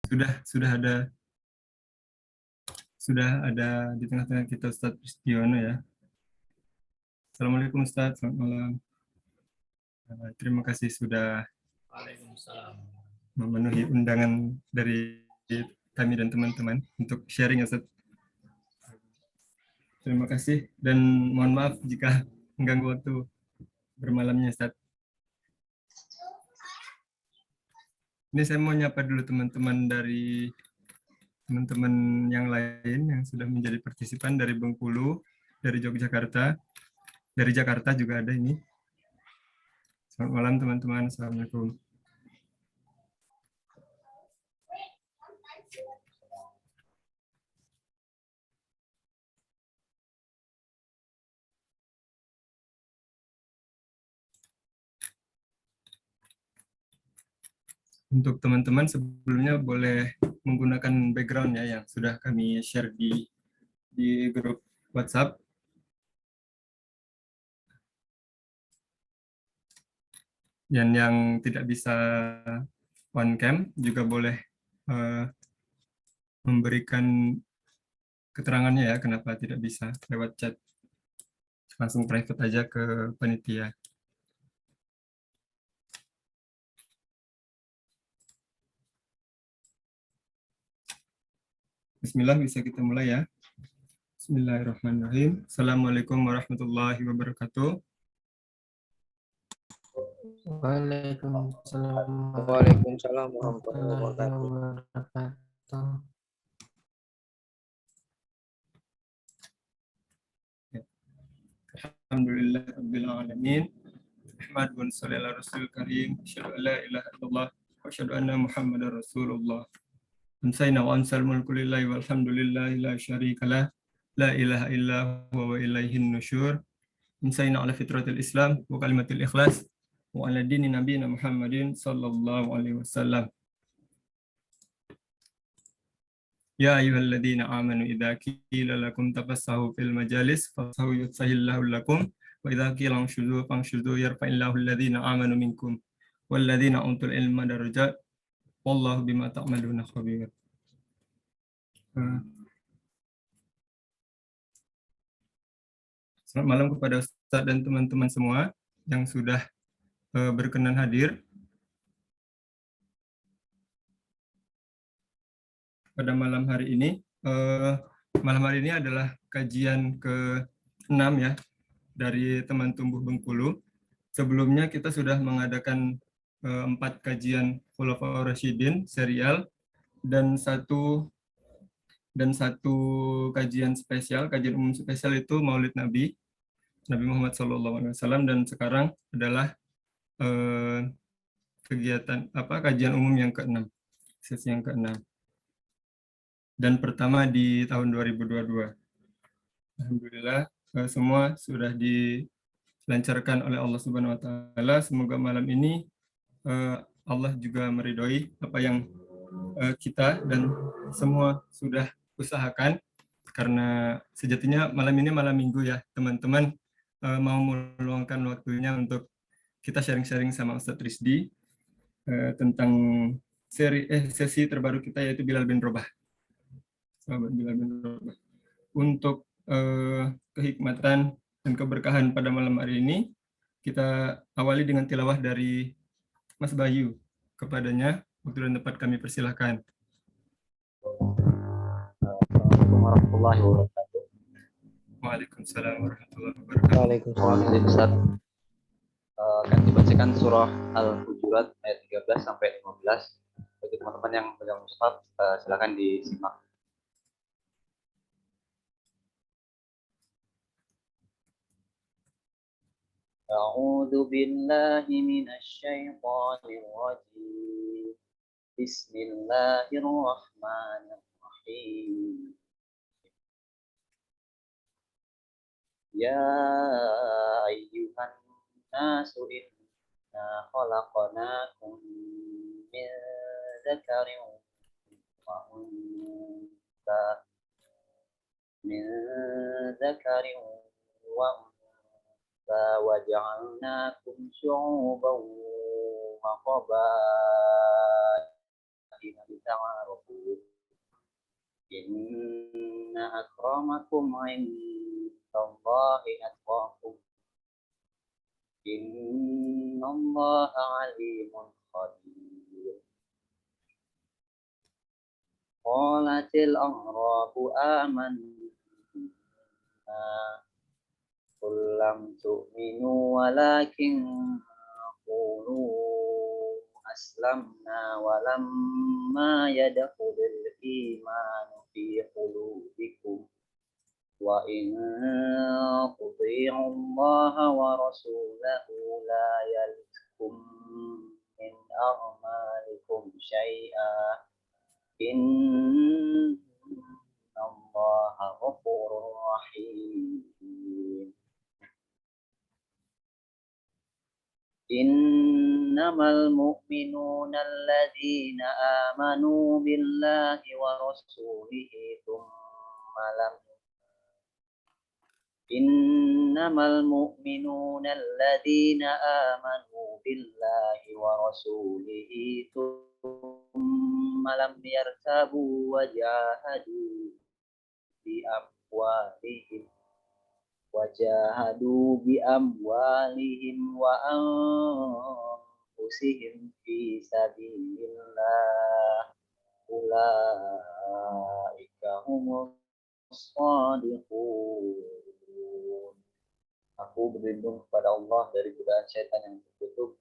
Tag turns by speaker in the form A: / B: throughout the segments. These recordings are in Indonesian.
A: sudah ada di tengah-tengah kita Ustadz Pristiono ya. Assalamualaikum Ustadz, selamat malam. Terima kasih sudah memenuhi undangan dari kami dan teman-teman untuk sharing Ustadz. Terima kasih dan mohon maaf jika mengganggu waktu bermalamnya Ustadz. Ini saya mau nyapa dulu teman-teman dari teman-teman yang lain yang sudah menjadi partisipan dari Bengkulu, dari Yogyakarta, dari Jakarta juga ada ini. Selamat malam teman-teman, Assalamualaikum. Untuk teman-teman sebelumnya boleh menggunakan background ya yang sudah kami share di grup WhatsApp. Dan yang tidak bisa on cam juga boleh memberikan keterangannya ya kenapa tidak bisa lewat chat. Langsung private aja ke panitia. Bismillah, bisa kita mulai ya. Bismillahirrahmanirrahim. Assalamualaikum warahmatullahi wabarakatuh.
B: Waalaikumsalam warahmatullahi wabarakatuh.
A: Alhamdulillah rabbil alamin. Ahmad bin shalli ala rasul karim. Asyhadu an la ilaha illallah wa asyhadu anna Muhammadar Rasulullah. Amsayna wa amsal mulku lillahi walhamdulillahi la syarika lah. La ilaha illa huwa wa ilaihin nusyur. Amsayna ala fitratil Islam wa kalimatil ikhlas wa ala dini nabiyina Muhammadin sallallahu alaihi wasallam. Ya ayyuhalladzina amanu idza qila lakum tafassahu fil majalis fafsahu yufsahillahu lakum wa idza qila anshuzu fanshuzu yarfa'illahu alladzina amanu minkum walladzina utul ilma darajat wallahu bima ta'maluna khabir. Selamat malam kepada Ustaz dan teman-teman semua yang sudah berkenan hadir. Pada malam hari ini. Malam hari ini adalah kajian ke-6 ya dari teman tumbuh Bengkulu. Sebelumnya kita sudah mengadakan 4 kajian Khulafaur Rasyidin serial dan satu kajian spesial, kajian umum spesial itu Maulid Nabi Muhammad SAW, dan sekarang adalah kajian umum yang ke-6, sesi yang ke-6. Dan pertama di tahun 2022. Alhamdulillah semua sudah dilancarkan oleh Allah Subhanahu wa taala. Semoga malam ini Allah juga meridhoi apa yang kita dan semua sudah usahakan, karena sejatinya malam ini malam Minggu ya, teman-teman mau meluangkan waktunya untuk kita sharing-sharing sama Ustadz Rizdi tentang sesi terbaru kita yaitu Bilal bin Rabah. Sahabat Bilal bin Rabah. Untuk kehikmatan dan keberkahan pada malam hari ini, kita awali dengan tilawah dari Mas Bayu. Kepadanya, waktu dan tempat kami persilahkan.
B: Assalamualaikum warahmatullahi wabarakatuh.
A: Waalaikumsalam warahmatullahi wabarakatuh.
B: Waalaikumsalam Ustaz. Akan dibacakan surah Al-Hujurat ayat 13 sampai 15. Bagi teman-teman yang pegang mushaf, silakan disimak. A'udzu billahi minasy syaithanir rajim. Bismillahirrahmanirrahim. Ya ayyuhan nasu inna khalaqnakum min dzakarin wa untha wa ja'alnakum syu'uban wa qabaila lita'arafu. Inna akramakum indallahi atqakum. Innallaha alimun khabir. Qalatil a'rabu amanna qul lam tu'minu walakin qulu aslamna walamma yadkhulul imanu fi qulubikum wa in tuti'u Allaha wa rasulahu la yalidkum min a'malikum syai'a innallaha ghafurur rahim. Innamal mu'minuna alladzina amanu billahi wa rasulihi thumma lam Innamal mu'minuna alladzina amanu billahi wa rasulihi thumma lam yartabu wa jahadu bi amwalihim wa anfusihim fi sabilillah ulaika humus shadiqun. Aku berlindung kepada Allah dari godaan syaitan yang tertutup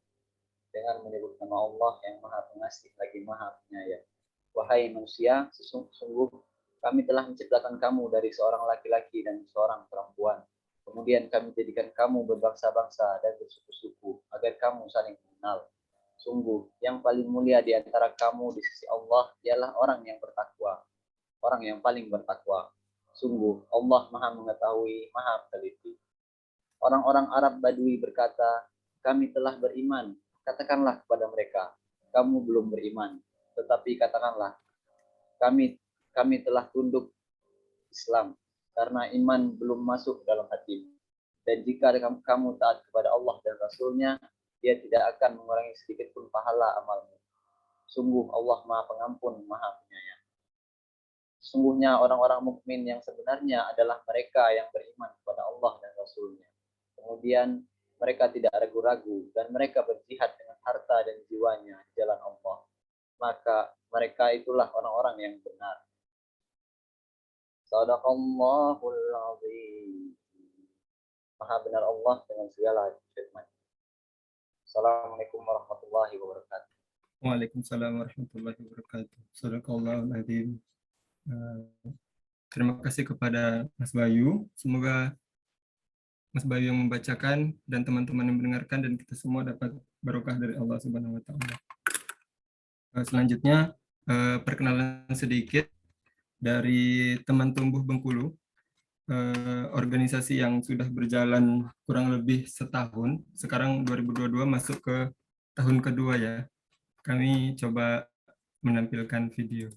B: dengan menyebut nama Allah yang Maha Pengasih lagi Maha Penyayang. Wahai manusia, sesungguh kami telah menciptakan kamu dari seorang laki-laki dan seorang perempuan. Kemudian kami jadikan kamu berbangsa-bangsa dan bersuku-suku agar kamu saling mengenal. Sungguh, yang paling mulia di antara kamu di sisi Allah ialah orang yang bertakwa. Orang yang paling bertakwa. Sungguh, Allah Maha Mengetahui, Maha Teliti. Orang-orang Arab Badui berkata, kami telah beriman. Katakanlah kepada mereka, kamu belum beriman. Tetapi katakanlah, kami telah tunduk Islam karena iman belum masuk dalam hati. Dan jika kamu taat kepada Allah dan Rasulnya, dia tidak akan mengurangi sedikit pun pahala amalmu. Sungguh Allah Maha Pengampun, Maha Penyayang. Sungguhnya orang-orang mukmin yang sebenarnya adalah mereka yang beriman kepada Allah dan Rasulnya. Kemudian mereka tidak ragu-ragu dan mereka berjihad dengan harta dan jiwanya di jalan Allah. Maka mereka itulah orang-orang yang benar. Shadaqallahul azim. Maha benar Allah dengan segala firman. Assalamualaikum warahmatullahi wabarakatuh.
A: Waalaikumsalam warahmatullahi wabarakatuh. Shadaqallahul azim. Terima kasih kepada Mas Bayu. Semoga Mas Bayu yang membacakan dan teman-teman yang mendengarkan dan kita semua dapat barokah dari Allah Subhanahu wa taala. Selanjutnya perkenalan sedikit dari Teman Tumbuh Bengkulu, organisasi yang sudah berjalan kurang lebih setahun. Sekarang 2022 masuk ke tahun kedua ya. Kami coba menampilkan video.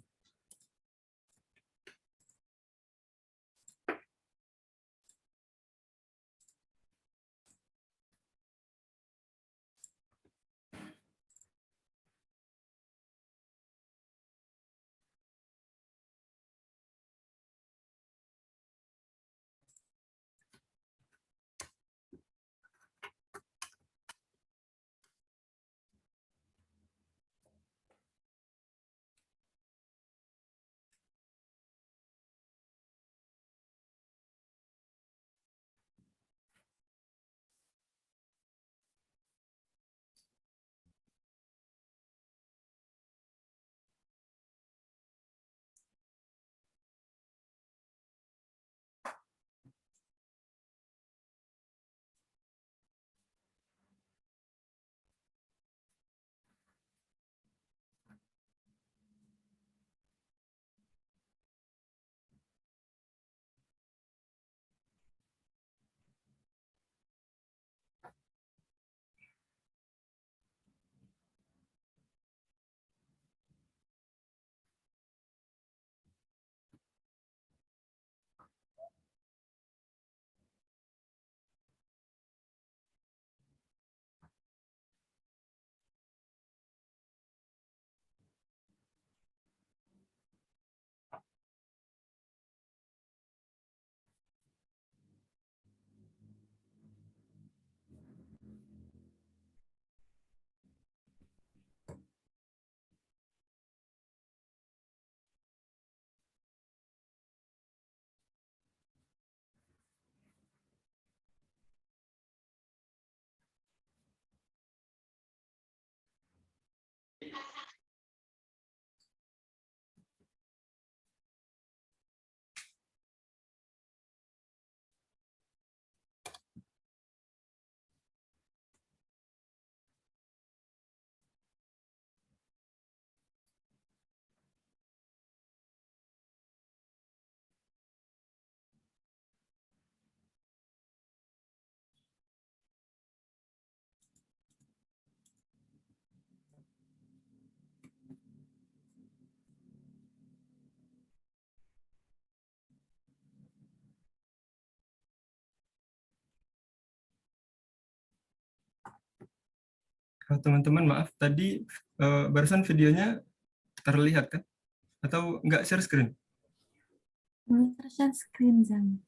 A: Teman-teman, maaf tadi barusan videonya terlihat kan? Atau nggak share screen?
C: Belum share screen, Zam.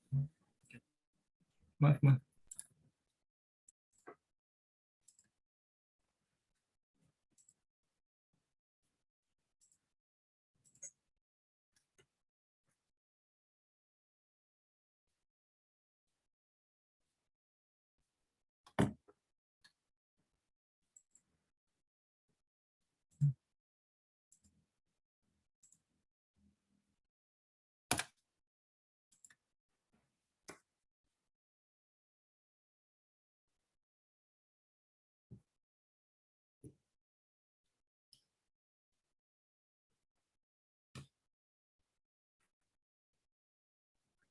A: Maaf, maaf.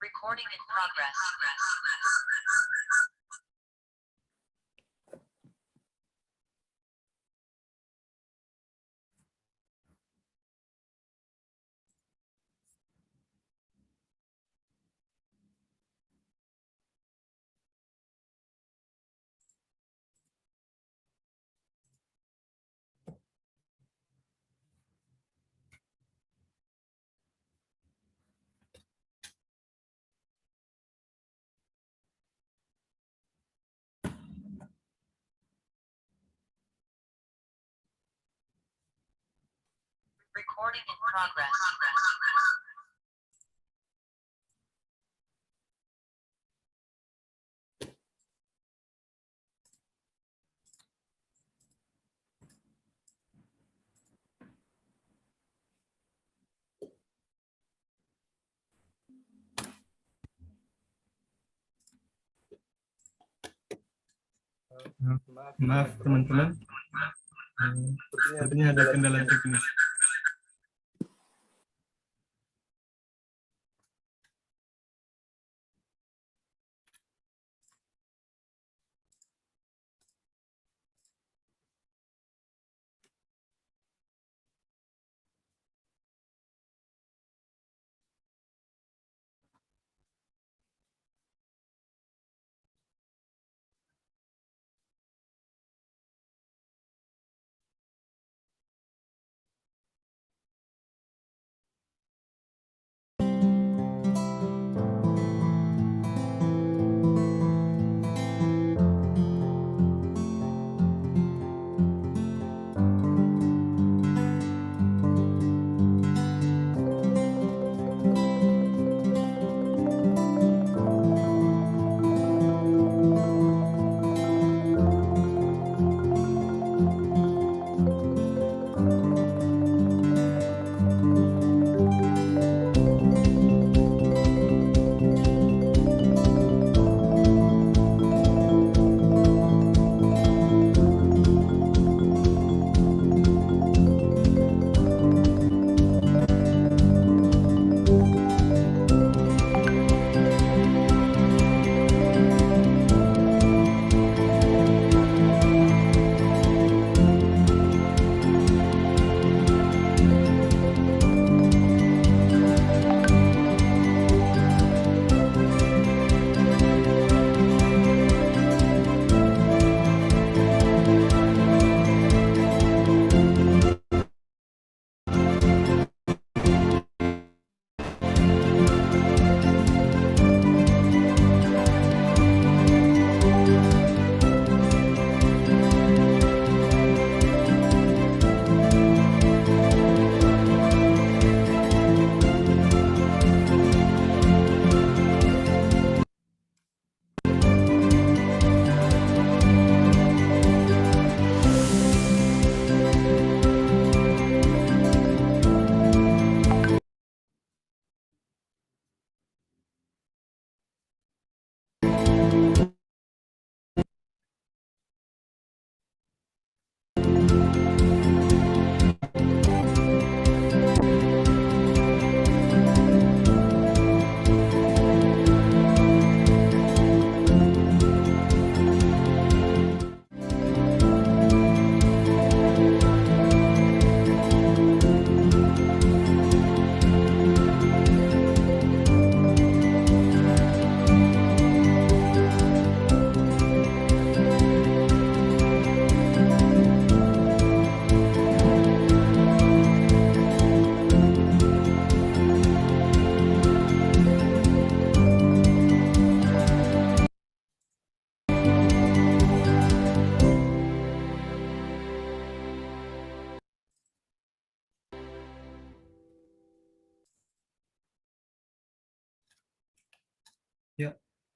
D: Recording in progress. Recording in progress.
A: Maaf teman-teman, sepertinya ada kendala teknis.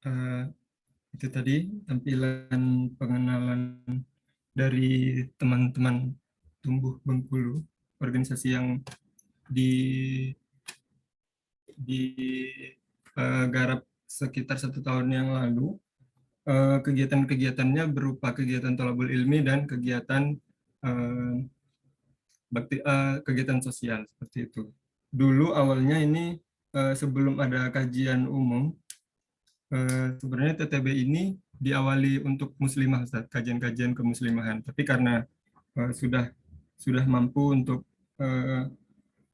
A: eh, itu tadi tampilan pengenalan dari teman-teman tumbuh Bengkulu, organisasi yang di garap sekitar 1 tahun yang lalu. Kegiatan-kegiatannya berupa kegiatan tolabul ilmi dan kegiatan kegiatan sosial seperti itu. Dulu awalnya ini sebelum ada kajian umum, sebenarnya TTB ini diawali untuk muslimah, Ustaz, kajian-kajian kemuslimahan. Tapi karena sudah mampu untuk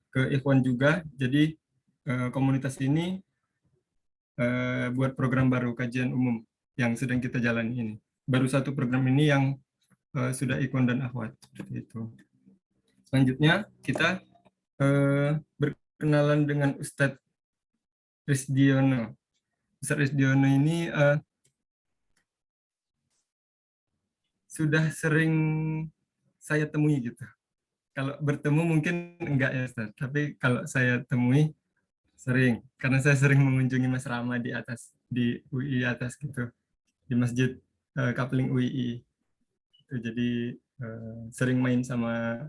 A: ke ikhwan juga, jadi komunitas ini buat program baru kajian umum yang sedang kita jalani ini. Baru satu program ini yang sudah ikhwan dan akhwat seperti itu. Selanjutnya kita berkenalan dengan Ustadz Risdiono. Ustadz Risdiono ini sudah sering saya temui gitu. Kalau bertemu mungkin enggak ya Ustadz, tapi kalau saya temui sering, karena saya sering mengunjungi Mas Rama di atas, di UI atas gitu, di Masjid Kapling UII. Jadi sering main sama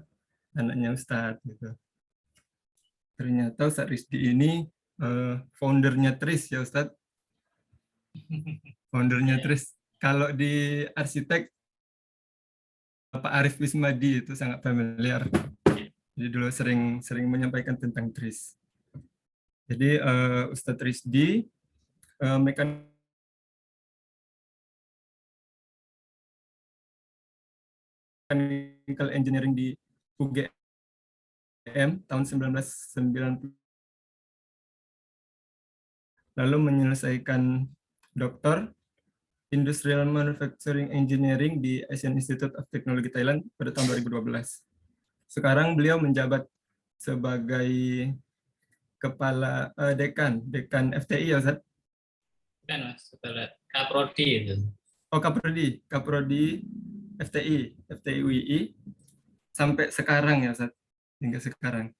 A: anaknya Ustadz gitu. Ternyata Ustadz Rizdi ini foundernya TRIS ya Ustadz. Foundernya TRIS. Kalau di arsitek, Pak Arif Wismadi itu sangat familiar. Jadi dulu sering menyampaikan tentang TRIS. Jadi Ustadz Rizdi mechanical engineering di UGM tahun 1990. Lalu menyelesaikan doktor Industrial Manufacturing Engineering di Asian Institute of Technology Thailand pada tahun 2012. Sekarang beliau menjabat sebagai kepala dekan FTI ya Ustaz?
E: Kan Mas, kepala Kaprodi itu.
A: Oh Kaprodi FTI UI sampai sekarang ya Ustaz, hingga sekarang.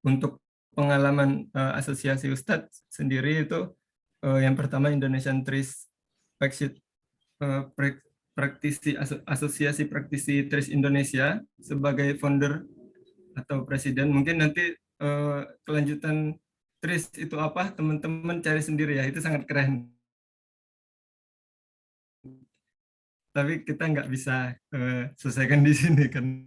A: Untuk pengalaman asosiasi Ustadz sendiri itu yang pertama Indonesian TRIS Asosiasi Praktisi TRIS Indonesia sebagai founder atau presiden. Mungkin nanti kelanjutan TRIS itu apa, teman-teman cari sendiri ya, itu sangat keren. Tapi kita nggak bisa selesaikan di sini kan.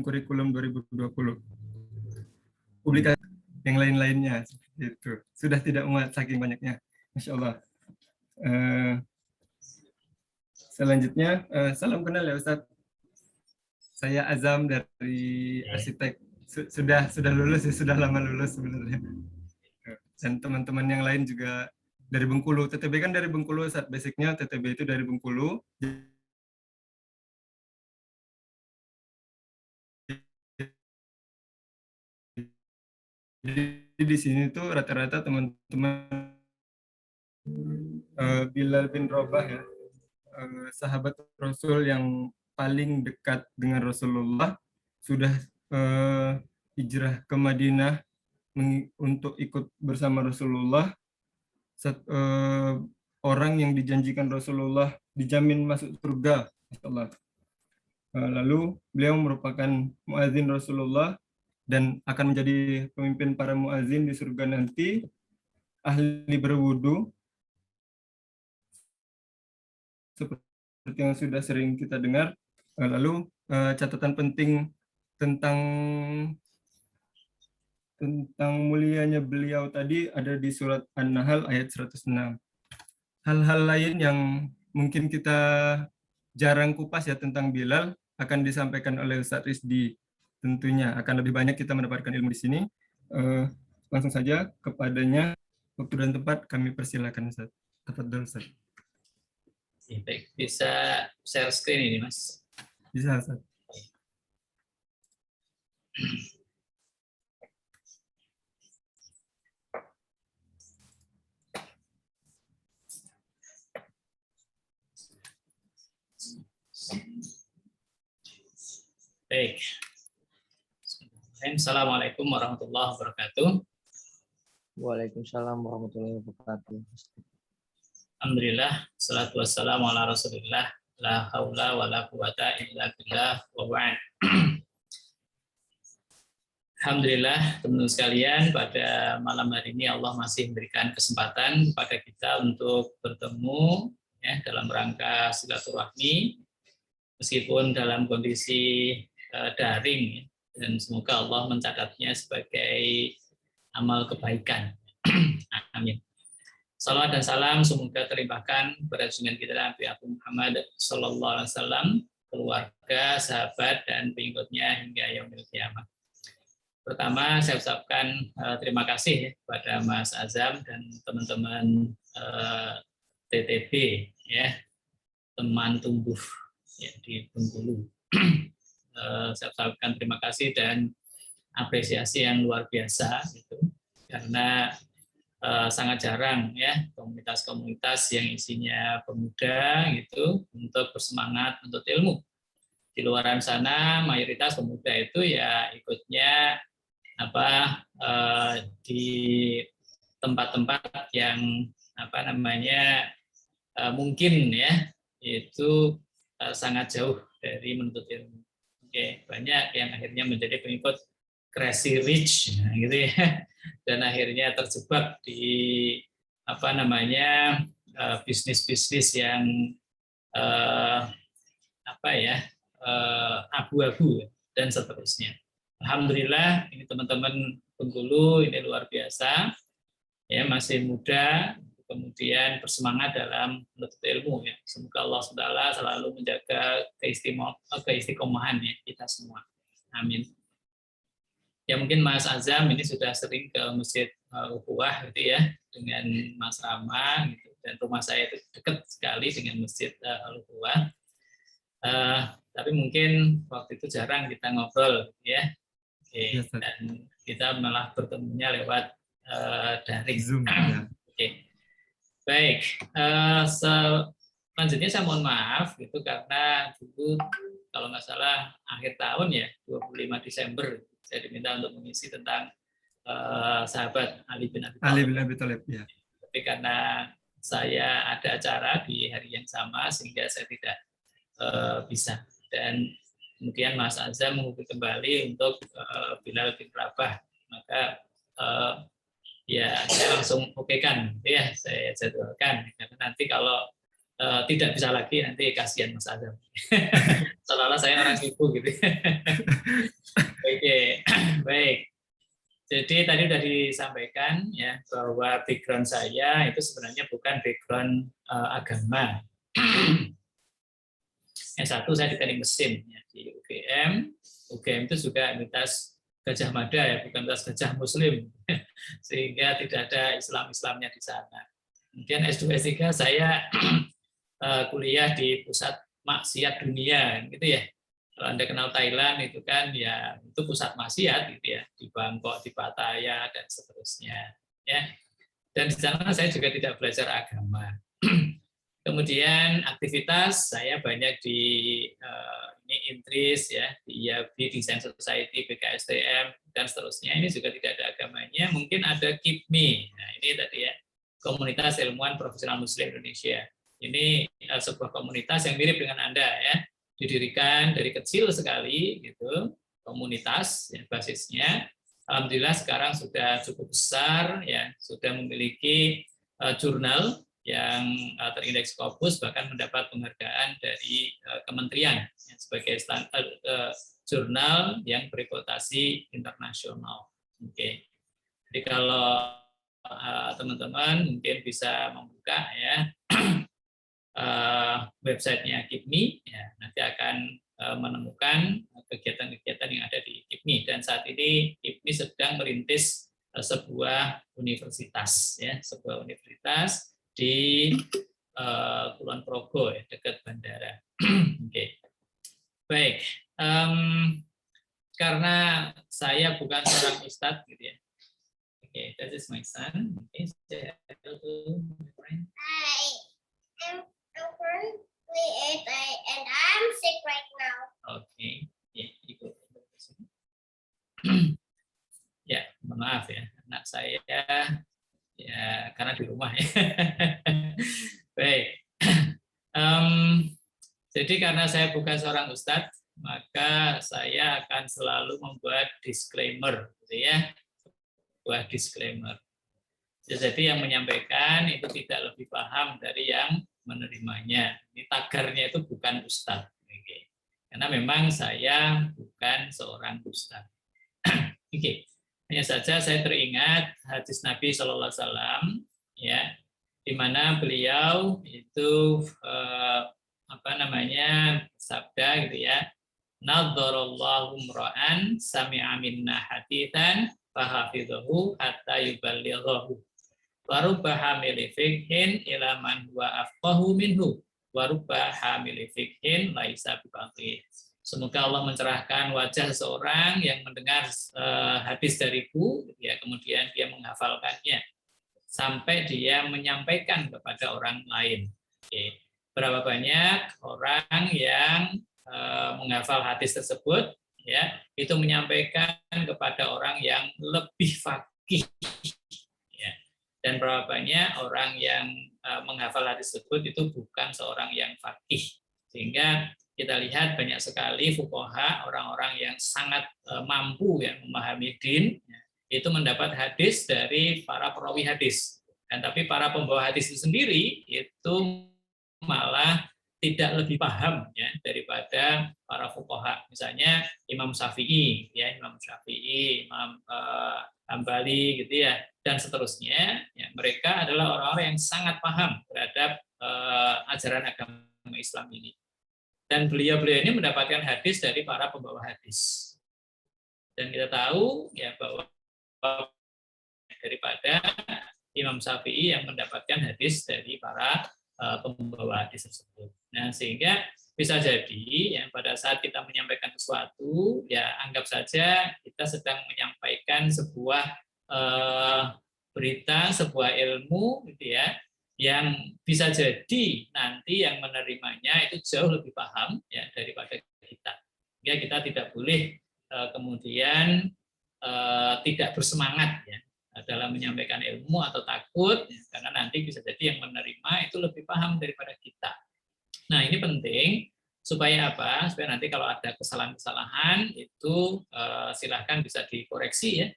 A: Kurikulum 2020. Publikasi yang lain-lainnya itu sudah tidak muat saking banyaknya, Masya Allah. Selanjutnya salam kenal ya Ustadz, saya Azam dari arsitek. Sudah lulus ya, sudah lama lulus sebenarnya. Dan teman-teman yang lain juga dari Bengkulu. TTB kan dari Bengkulu Ustadz, basicnya TTB itu dari Bengkulu. Jadi di sini tuh rata-rata teman-teman Bilal bin Rabah ya, sahabat Rasul yang paling dekat dengan Rasulullah, sudah hijrah ke Madinah untuk ikut bersama Rasulullah. Orang yang dijanjikan Rasulullah dijamin masuk surga. Lalu beliau merupakan muadzin Rasulullah dan akan menjadi pemimpin para muadzin di surga nanti, ahli berwudu, seperti yang sudah sering kita dengar. Lalu catatan penting tentang mulianya beliau tadi ada di surat An-Nahl ayat 106. Hal-hal lain yang mungkin kita jarang kupas ya tentang Bilal akan disampaikan oleh Ustadz Rizdi. Tentunya akan lebih banyak kita mendapatkan ilmu di sini. Langsung saja kepadanya, waktu dan tempat kami persilakan Ustadz. Tafadhol Ustadz.
E: Ya, baik, bisa share screen ini, Mas.
A: Bisa, Ustaz.
E: Baik. Assalamualaikum warahmatullahi wabarakatuh.
F: Waalaikumsalam warahmatullahi wabarakatuh.
E: Alhamdulillah, salatu wassalamu ala rasulillah, la haula wa la quwata illa billah wa ba'd. Alhamdulillah, teman-teman sekalian, pada malam hari ini Allah masih memberikan kesempatan kepada kita untuk bertemu ya, dalam rangka silaturahmi, meskipun dalam kondisi daring, dan semoga Allah mencatatnya sebagai amal kebaikan. Amin. Salawat dan salam semoga terlimpahkan kepada junjungan kita Nabi Muhammad Sallallahu Alaihi Wasallam, keluarga, sahabat, dan pengikutnya hingga yaumil kiamat. Pertama, saya ucapkan terima kasih kepada Mas Azam dan teman-teman TTB, ya, teman tumbuh ya, di Bengkulu. Saya ucapkan terima kasih dan apresiasi yang luar biasa, gitu, karena sangat jarang ya komunitas-komunitas yang isinya pemuda gitu untuk bersemangat untuk ilmu. Di luaran sana mayoritas pemuda itu ya ikutnya di tempat-tempat yang mungkin ya itu sangat jauh dari menuntut ilmu. Oke, banyak yang akhirnya menjadi pengikut crazy rich gitu ya, dan akhirnya terjebak di bisnis-bisnis yang abu-abu dan seterusnya. Alhamdulillah ini teman-teman Bengkulu ini luar biasa ya, masih muda, kemudian bersemangat dalam menuntut ilmu ya. Semoga Allah SWT selalu menjaga keistiqomahan ya kita semua. Amin. Ya mungkin Mas Azam ini sudah sering ke Masjid Ukhuwah gitu ya dengan Mas Rama gitu, dan rumah saya itu dekat sekali dengan Masjid Ukhuwah. Tapi mungkin waktu itu jarang kita ngobrol ya. Oke, dan kita malah bertemunya lewat daring.
A: Zoom. Ya.
E: Oke. Baik, selanjutnya saya mohon maaf gitu karena dulu kalau nggak salah akhir tahun ya 25 Desember saya diminta untuk mengisi tentang sahabat Ali bin Abi Thalib.
A: Ya.
E: Tapi karena saya ada acara di hari yang sama sehingga saya tidak bisa, dan kemudian Mas Azam menghubungi kembali untuk Bilal bin Rabah, maka ya saya langsung okekan ya, saya jadwalkan karena nanti kalau tidak bisa lagi nanti kasihan Mas Azam. Seolah-olah saya orang sibuk gitu. Oke, baik. Jadi tadi sudah disampaikan ya bahwa background saya itu sebenarnya bukan background agama. S1 saya di teknik mesin ya, di UGM. UGM itu juga Universitas Gajah Mada ya, bukan Universitas Gajah Muslim, sehingga tidak ada Islamnya di sana. Kemudian S2 S3 saya kuliah di pusat maksiat dunia gitu ya. Kalau Anda kenal Thailand itu kan ya itu pusat maksiat gitu ya, di Bangkok, di Pattaya dan seterusnya ya. Dan di sana saya juga tidak belajar agama. Kemudian aktivitas saya banyak di ini INTRIS ya, di IAB, Design Society, BKSDM dan seterusnya. Ini juga tidak ada agamanya. Mungkin ada KIPMI. Nah, ini tadi ya, Komunitas Ilmuwan Profesional Muslim Indonesia. Ini sebuah komunitas yang mirip dengan Anda ya. Didirikan dari kecil sekali gitu, komunitas ya, basisnya. Alhamdulillah sekarang sudah cukup besar ya, sudah memiliki jurnal yang terindeks Scopus, bahkan mendapat penghargaan dari kementerian ya, sebagai jurnal yang bereputasi internasional. Oke. Jadi kalau teman-teman mungkin bisa membuka ya websitenya KIPMI, ya, nanti akan menemukan kegiatan-kegiatan yang ada di KIPMI. Dan saat ini KIPMI sedang merintis sebuah universitas, ya, sebuah universitas di Kulon Progo ya, dekat bandara. Oke. Baik. Karena saya bukan seorang ustadz gitu ya. Oke, that is my son. Okay, say hello to my friend.
F: Hi, I'm currently 8 and I'm sick right now.
E: Oke, ya, ikut. Ya, mohon maaf ya, anak saya ya karena di rumah ya. Baik. Jadi karena saya bukan seorang ustadz, maka saya akan selalu membuat disclaimer, gitu ya, buat disclaimer. Jadi yang menyampaikan itu tidak lebih paham dari yang menerimanya. Ini tagarnya itu bukan ustadz, oke. Karena memang saya bukan seorang ustadz. Oke. Hanya saja saya teringat hadis Nabi Shallallahu Alaihi Wasallam, ya, di mana beliau itu sabda gitu ya, nadzarallahu mra'an sami'a minna haditsan fahafidhahu hatta yuballighahu wa rubba hamili fiqhin ila man huwa afqahu minhu wa rubba hamili fiqhin laisa biqatih. Semoga Allah mencerahkan wajah seorang yang mendengar hadis dariku, ya, kemudian dia menghafalkannya sampai dia menyampaikan kepada orang lain. Oke. Berapa banyak orang yang menghafal hadis tersebut, ya, itu menyampaikan kepada orang yang lebih faqih, ya. Dan berapa banyak orang yang menghafal hadis tersebut itu bukan seorang yang faqih, sehingga kita lihat banyak sekali fuqaha, orang-orang yang sangat mampu ya memahami din, itu mendapat hadis dari para perawi hadis. Dan tapi para pembawa hadis itu sendiri itu malah tidak lebih paham ya daripada para fuqaha. Misalnya Imam Syafi'i, ya, Imam Syafi'i, Imam Hambali gitu ya, dan seterusnya. Ya, mereka adalah orang-orang yang sangat paham terhadap ajaran agama Islam ini. Dan beliau-beliau ini mendapatkan hadis dari para pembawa hadis. Dan kita tahu ya bahwa daripada Imam Syafi'i yang mendapatkan hadis dari para pembawa hadis tersebut. Nah, sehingga bisa jadi ya pada saat kita menyampaikan sesuatu, ya anggap saja kita sedang menyampaikan sebuah berita, sebuah ilmu gitu ya, yang bisa jadi nanti yang menerimanya itu jauh lebih paham ya daripada kita. Ya, kita tidak boleh kemudian tidak bersemangat ya dalam menyampaikan ilmu atau takut ya, karena nanti bisa jadi yang menerima itu lebih paham daripada kita. Nah, ini penting supaya apa? Supaya nanti kalau ada kesalahan-kesalahan itu silahkan bisa dikoreksi ya.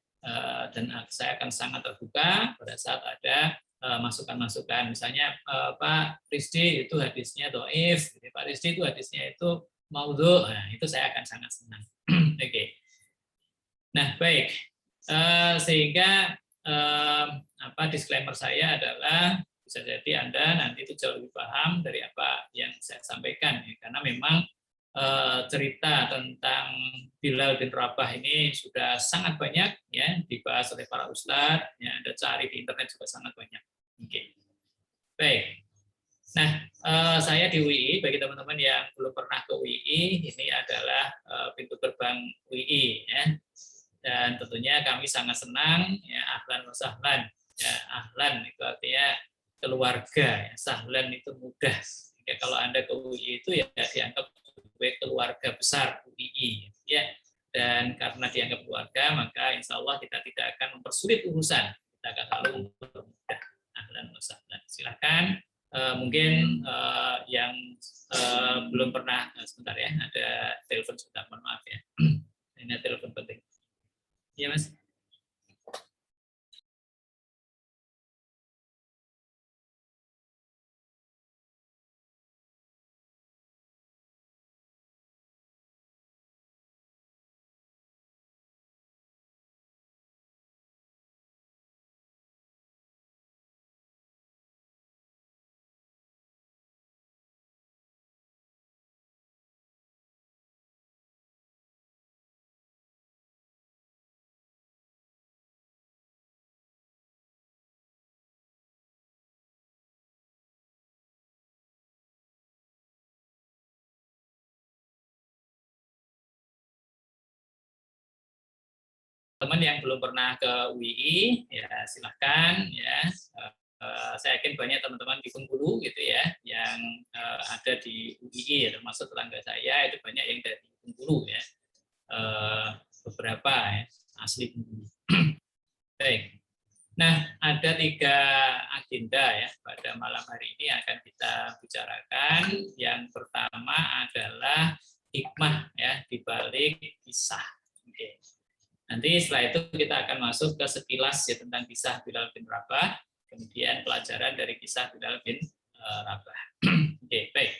E: Dan saya akan sangat terbuka pada saat ada masukan-masukan. Misalnya Pak Rizdi itu hadisnya dhaif, Pak Rizdi itu hadisnya itu maudhu. Nah, itu saya akan sangat senang. Oke. Nah, baik. Sehingga disclaimer saya adalah bisa jadi Anda nanti itu jauh lebih paham dari apa yang saya sampaikan ya, karena memang cerita tentang Bilal bin Rabah ini sudah sangat banyak ya dibahas oleh para ustadz ya, Anda cari di internet juga sangat banyak. Oke. Baik. Nah, saya di UII, bagi teman-teman yang belum pernah ke UII, ini adalah pintu gerbang UII ya. Dan tentunya kami sangat senang ya, ahlan wa sahlan. Ya, ahlan itu artinya keluarga, ya. Sahlan itu mudah. Ya, kalau Anda ke UII itu ya dianggap sebagai keluarga besar UII ya. Dan karena dianggap keluarga, maka insya Allah kita tidak akan mempersulit urusan, kita akan selalu mempermudah. Ahlan wa sahlan. Silakan mungkin yang belum pernah, sebentar ya, ada telepon sebentar, mohon maaf ya. Ini telepon penting. Iya, Mas. teman-teman yang belum pernah ke UII, ya silahkan ya. Saya yakin banyak teman-teman di Bengkulu gitu ya, yang ada di UII, ya, termasuk tetangga saya itu banyak yang dari Bengkulu ya, beberapa ya, asli Bengkulu. Baik. Nah, ada 3 agenda ya pada malam hari ini akan kita bicarakan. Yang pertama adalah hikmah ya di balik kisah. Oke. Nanti setelah itu kita akan masuk ke sekilas ya tentang kisah Bilal bin Rabah, kemudian pelajaran dari kisah Bilal bin Rabah. Oke, baik.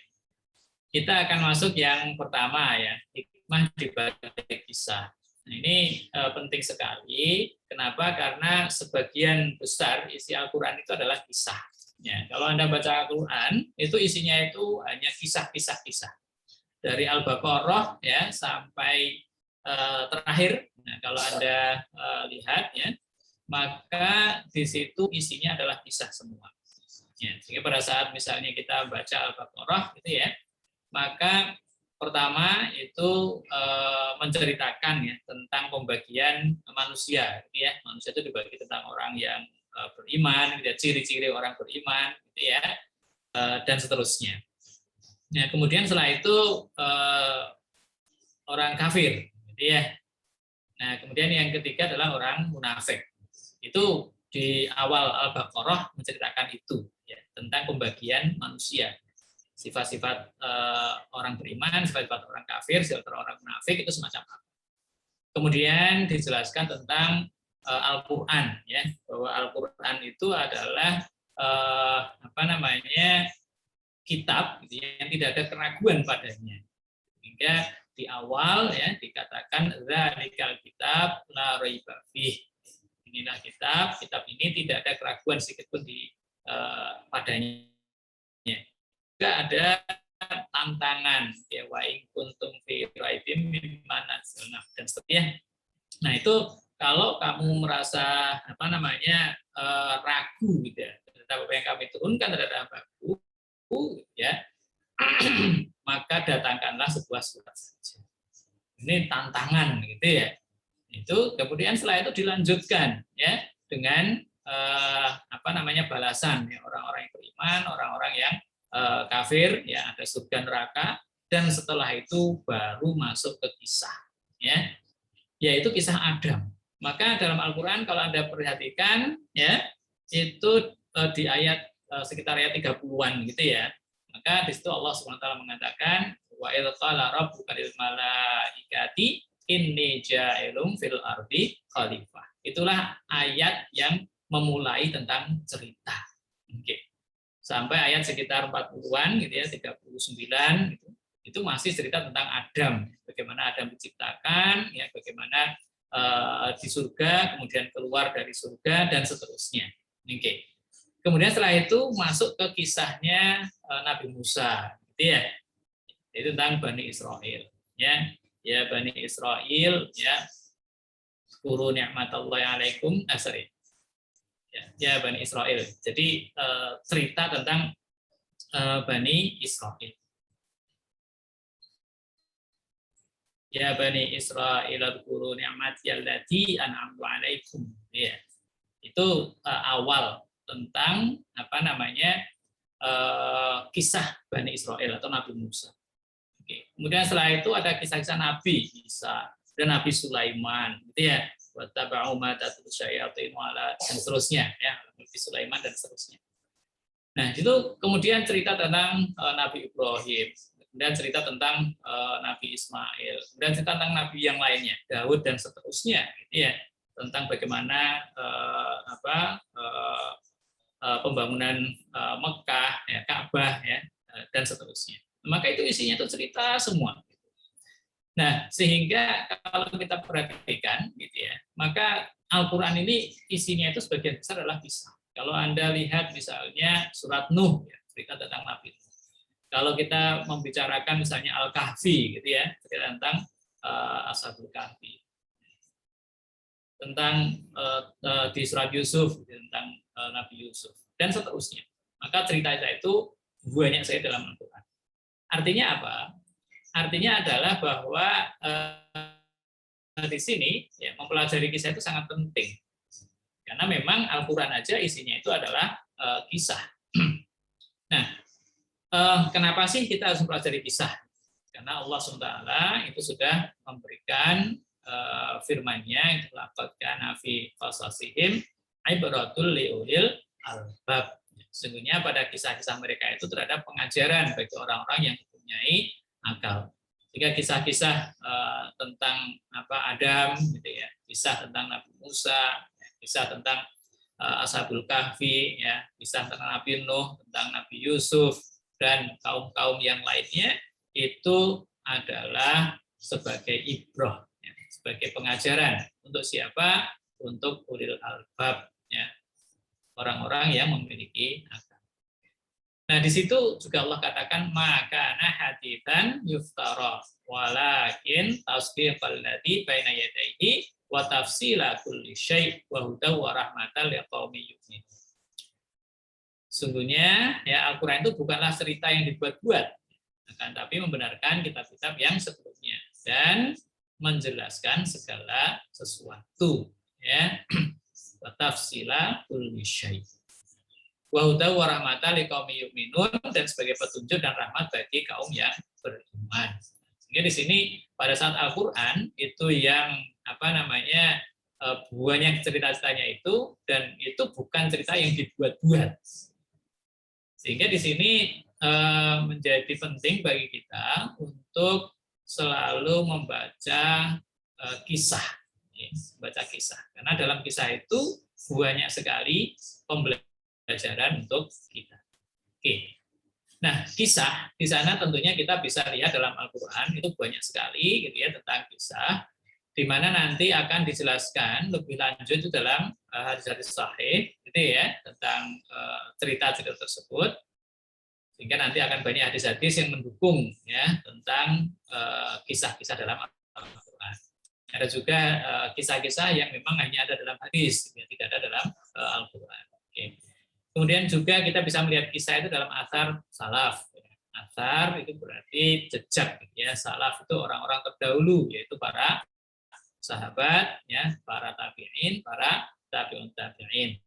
E: Kita akan masuk yang pertama ya, hikmah di balik kisah. Nah, ini penting sekali. Kenapa? Karena sebagian besar isi Al-Quran itu adalah kisah. Ya, kalau Anda baca Al-Quran, itu isinya itu hanya kisah-kisah. Dari Al-Baqarah ya sampai terakhir. Nah, kalau Anda lihat ya, maka di situ isinya adalah kisah semua. Ya, sehingga pada saat misalnya kita baca Al-Baqarah, gitu ya, maka pertama itu menceritakan ya tentang pembagian manusia, gitu ya. Manusia itu dibagi tentang orang yang beriman, gitu ya, ciri-ciri orang beriman, gitu ya, dan seterusnya. Nah, kemudian setelah itu orang kafir, gitu ya. Nah, kemudian yang ketiga adalah orang munafik. Itu di awal Al-Baqarah menceritakan itu ya, tentang pembagian manusia. Sifat-sifat orang beriman, sifat-sifat orang kafir, sifat orang munafik itu semacam apa. Kemudian dijelaskan tentang Al-Qur'an ya, bahwa Al-Qur'an itu adalah kitab gitu, yang tidak ada keraguan padanya. Hingga di awal ya dikatakan dzalikal kitab la raiba fih. Inilah kitab ini tidak ada keraguan sedikit pun di padanya. Juga ada tantangan ya, wa in kuntum fi raibim mimma nazzalna dan seterusnya. Nah, itu kalau kamu merasa ragu gitu ya terhadap apa yang kami turunkan terhadap aku ya, maka datangkanlah sebuah surat saja. Ini tantangan gitu ya. Itu kemudian setelah itu dilanjutkan ya dengan balasan ya, orang-orang yang beriman, orang-orang yang kafir ya, ada surga neraka, dan setelah itu baru masuk ke kisah ya, yaitu kisah Adam. Maka dalam Al-Qur'an kalau Anda perhatikan ya, itu di ayat sekitar ayat 30-an gitu ya. Maka di situ Allah SWT mengatakan wa idz qala rabbuka lil malaikati inni ja'ilun fil ardi khalifah. Itulah ayat yang memulai tentang cerita. Oke. Sampai ayat sekitar 40-an gitu ya, 39 gitu. Itu masih cerita tentang Adam, bagaimana Adam diciptakan ya, bagaimana di surga, kemudian keluar dari surga dan seterusnya. Oke. Kemudian setelah itu masuk ke kisahnya Nabi Musa, gitu ya. Itu tentang Bani Israel, ya. Ya Bani Israel, ya. Zkuru ni'matallahi 'alaikum, ya Bani Israel. Jadi cerita tentang Bani Israel. Ya Bani Israel, zkuru ni'mati allati an'amtu 'alaikum. Ya. Itu awal tentang kisah Bani Israel atau Nabi Musa. Oke. Kemudian setelah itu ada kisah-kisah Nabi Isa dan Nabi Sulaiman, gitu ya. Wattaba'u ma tatlu syayatin dan seterusnya ya, Nabi Sulaiman dan seterusnya. Nah, itu kemudian cerita tentang Nabi Ibrahim, kemudian cerita tentang Nabi Ismail, kemudian cerita tentang nabi yang lainnya, Daud dan seterusnya, gitu ya. Tentang bagaimana pembangunan Mekah, ya, Ka'bah ya, dan seterusnya. Maka itu isinya itu cerita semua. Nah, sehingga kalau kita perhatikan gitu ya, maka Al-Qur'an ini isinya itu sebagian besar adalah kisah. Kalau Anda lihat misalnya surat Nuh ya, cerita tentang Nabi Nuh. Kalau kita membicarakan misalnya Al-Kahfi gitu ya, cerita tentang Ashabul Kahfi. Tentang di surat Yusuf tentang Nabi Yusuf dan seterusnya. Maka cerita itu banyak sekali dalam Al-Qur'an. Artinya apa? Artinya adalah bahwa di sini ya, mempelajari kisah itu sangat penting. Karena memang Al-Qur'an aja isinya itu adalah kisah. Nah, kenapa sih kita harus mempelajari kisah? Karena Allah SWT itu sudah memberikan firman-Nya, laqad fi qasasihim ibratul liulil albab. Sesungguhnya pada kisah-kisah mereka itu terhadap pengajaran bagi orang-orang yang mempunyai akal. Jika kisah-kisah tentang Adam, gitu ya, kisah tentang Nabi Musa, kisah tentang Ashabul Kahfi, ya, kisah tentang Nabi Nuh, tentang Nabi Yusuf dan kaum-kaum yang lainnya, itu adalah sebagai ibrah, ya, sebagai pengajaran untuk siapa? Untuk ulil albab, ya, orang-orang yang memiliki akal. Nah, di situ juga Allah katakan maka haditsan yuftara walakin tasdiqal ladzi baina yadayhi wa tafsila kulli syai' wa hudaw wa rahmatan liqaumin yu'minun. Sungguhnya ya Al-Qur'an itu bukanlah cerita yang dibuat-buat, akan tapi membenarkan kitab-kitab yang sebelumnya dan menjelaskan segala sesuatu, ya. Wa tafsila kulli syai'. Wa hudaw wa rahmatan liqaumin yu'minun, dan sebagai petunjuk dan rahmat bagi kaum yang beriman. Sehingga di sini pada saat Al-Qur'an itu yang banyak cerita-ceritanya itu, dan itu bukan cerita yang dibuat-buat. Sehingga di sini menjadi penting bagi kita untuk selalu membaca kisah, membaca kisah. Karena dalam kisah itu banyak sekali pembelajaran untuk kita. Oke. Nah, kisah di sana tentunya kita bisa lihat dalam Al-Qur'an itu banyak sekali gitu ya tentang kisah, di mana nanti akan dijelaskan lebih lanjut itu dalam hadis-hadis sahih gitu ya tentang cerita-cerita tersebut, sehingga nanti akan banyak hadis-hadis yang mendukung ya tentang kisah-kisah dalam Al-Qur'an. Ada juga kisah-kisah yang memang hanya ada dalam hadis, ya, tidak ada dalam Al-Qur'an. Oke. Kemudian juga kita bisa melihat kisah itu dalam athar salaf. Athar itu berarti jejak, ya. Salaf itu orang-orang terdahulu, yaitu para sahabat, ya, para tabi'in, para tabi'un tabi'in.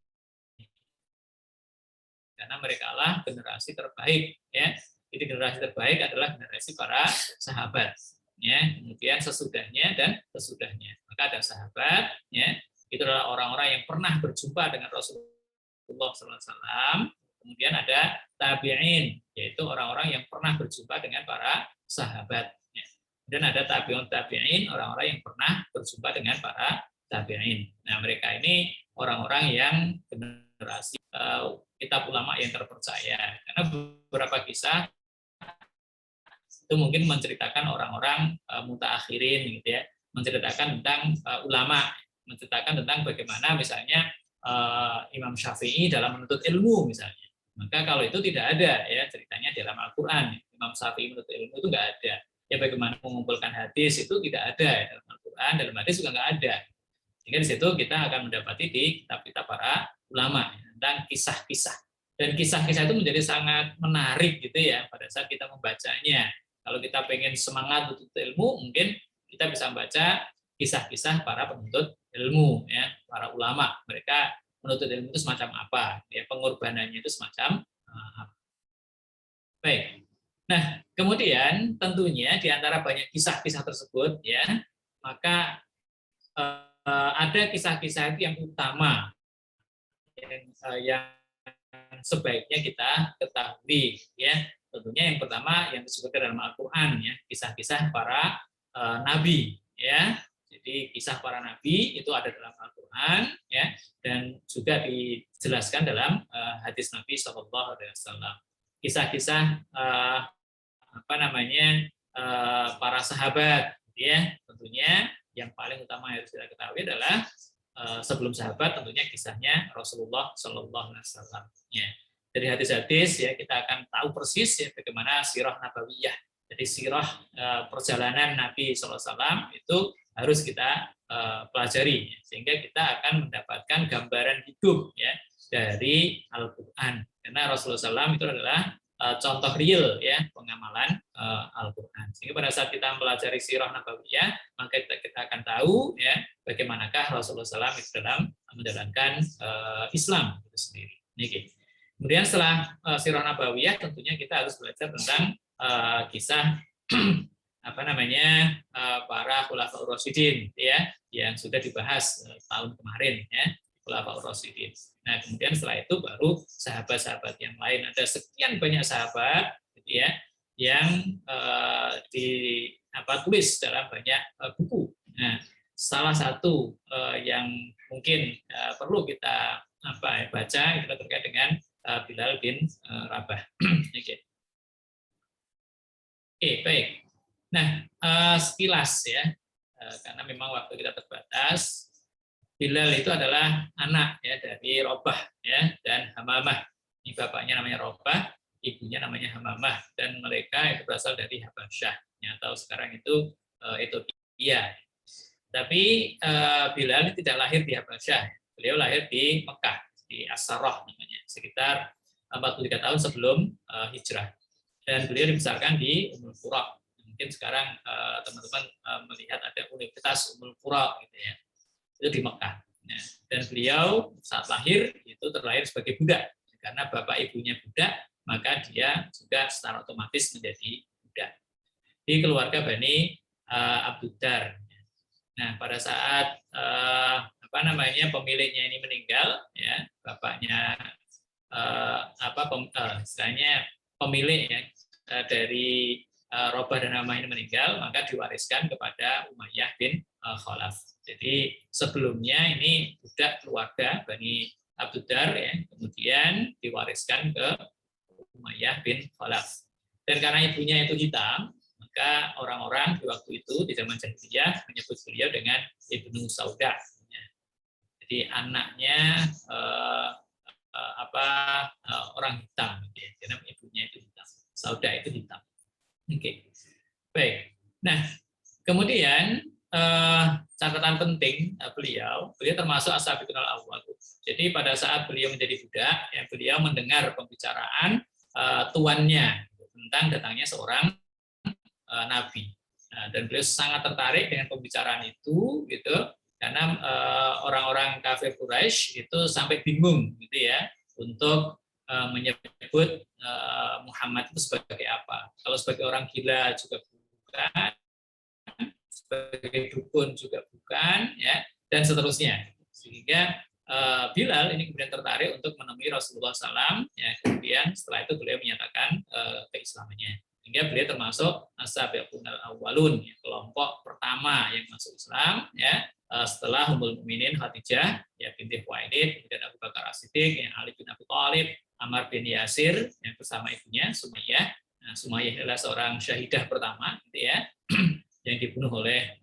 E: Karena mereka lah generasi terbaik, ya. Jadi generasi terbaik adalah generasi para sahabat, ya. Kemudian sesudahnya dan sesudahnya. Maka ada sahabat, ya. Itu adalah orang-orang yang pernah berjumpa dengan Rasulullah SAW. Kemudian ada tabi'in, yaitu orang-orang yang pernah berjumpa dengan para sahabat. Dan ada tabi'un tabi'in, orang-orang yang pernah berjumpa dengan para tabi'in. Nah, mereka ini orang-orang yang generasi kitab ulama yang terpercaya. Karena beberapa kisah itu mungkin menceritakan orang-orang mutaakhirin, gitu ya, menceritakan tentang ulama, menceritakan tentang bagaimana misalnya Imam Syafi'i dalam menuntut ilmu misalnya. Maka kalau itu tidak ada ya ceritanya dalam Al-Qur'an. Imam Syafi'i menuntut ilmu itu nggak ada. Ya bagaimana mengumpulkan hadis itu tidak ada ya, dalam Al-Qur'an, dalam hadis juga nggak ada. Sehingga di situ kita akan mendapati di kitab-kitab para ulama ya, tentang kisah-kisah. Dan kisah-kisah itu menjadi sangat menarik gitu ya pada saat kita membacanya. Kalau kita pengen semangat untuk ilmu, mungkin kita bisa membaca kisah-kisah para penuntut ilmu, ya, para ulama. Mereka menuntut ilmu itu semacam apa, ya, pengorbanannya itu semacam apa. Baik. Nah, kemudian tentunya di antara banyak kisah-kisah tersebut, ya, maka ada kisah-kisah itu yang utama, yang sebaiknya kita ketahui, ya. Tentunya yang pertama yang disebutkan dalam Al-Qur'an, ya, kisah-kisah para nabi, ya. Jadi kisah para nabi itu ada dalam Al-Qur'an, ya, dan juga dijelaskan dalam hadis Nabi SAW. Kisah-kisah para sahabat, ya, tentunya yang paling utama yang harus kita ketahui adalah sebelum sahabat tentunya kisahnya Rasulullah SAW. Ya. Dari hadis-hadis ya kita akan tahu persis ya bagaimana sirah nabawiyah. Jadi sirah perjalanan Nabi SAW itu harus kita pelajari, sehingga kita akan mendapatkan gambaran hidup ya dari Al-Qur'an. Karena Rasulullah SAW itu adalah contoh real ya pengamalan Al-Quran. Sehingga pada saat kita mempelajari sirah nabawiyah, maka kita akan tahu ya bagaimanakah Rasulullah SAW itu dalam menjalankan Islam itu sendiri. Ini. Kemudian setelah sirah nabawiyah, tentunya kita harus belajar tentang kisah para khulafaur rasyidin ya, yang sudah dibahas tahun kemarin ya, khulafaur rasyidin. Nah, kemudian setelah itu baru sahabat-sahabat yang lain. Ada sekian banyak sahabat gitu ya, yang tulis dalam banyak buku. Nah, salah satu yang mungkin perlu kita baca itu terkait dengan Bilal bin Rabah. Oke, baik. Nah, sekilas ya, karena memang waktu kita terbatas, Bilal itu adalah anak ya dari Robah ya dan Hamamah. Ini bapaknya namanya Robah, ibunya namanya Hamamah, dan mereka itu berasal dari Habasyah, atau sekarang itu Ethiopia. Tapi Bilal ini tidak lahir di Habasyah, beliau lahir di Mekah, di As-Sarrah namanya, sekitar 43 tahun sebelum hijrah. Dan beliau dibesarkan di Ummul Qura. Mungkin sekarang teman-teman melihat ada Universitas Ummul Qura gitu ya. Itu di Mekah. Nah, dan beliau saat lahir itu terlahir sebagai budak, karena bapak ibunya budak, maka dia juga secara otomatis menjadi budak di keluarga Bani Abduddar. Nah, pada saat pemiliknya ini meninggal, ya bapaknya istilahnya pemilik ya dari Robah dan Hamamah ini meninggal, maka diwariskan kepada Umayyah bin Khalaf. Jadi sebelumnya ini budak keluarga Bani Abduddar ya, kemudian diwariskan ke Umayyah bin Khalaf. Dan karena ibunya itu hitam, maka orang-orang di waktu itu di zaman jahiliyah menyebut beliau dengan Ibnu Sauda. Jadi anaknya orang hitam, ya. Karena ibunya itu hitam. Sauda itu hitam. Oke, baik. Nah, kemudian catatan penting beliau termasuk as-sabiqun al-awwal. Jadi pada saat beliau menjadi budak, ya, beliau mendengar pembicaraan tuannya tentang datangnya seorang nabi. Nah, dan beliau sangat tertarik dengan pembicaraan itu, gitu, karena orang-orang kafir Quraisy itu sampai bingung, gitu ya, untuk menyebut Muhammad itu sebagai apa. Kalau sebagai orang gila juga bukan, sebagai dukun juga bukan, ya, dan seterusnya. Sehingga Bilal ini kemudian tertarik untuk menemui Rasulullah SAW. Ya, kemudian setelah itu beliau menyatakan keislamannya. Sehingga beliau termasuk as-sabiqun al-awwalun, ya, kelompok pertama yang masuk Islam, ya, setelah Ummul Mukminin Khadijah, ya, binti Khuwailid, kemudian Abu Bakar As-Siddiq, ya, Ali bin Abi Thalib, Ammar bin Yasir, yang bersama ibunya Sumayyah. Nah, Sumayyah adalah seorang syahidah pertama, gitu ya, yang dibunuh oleh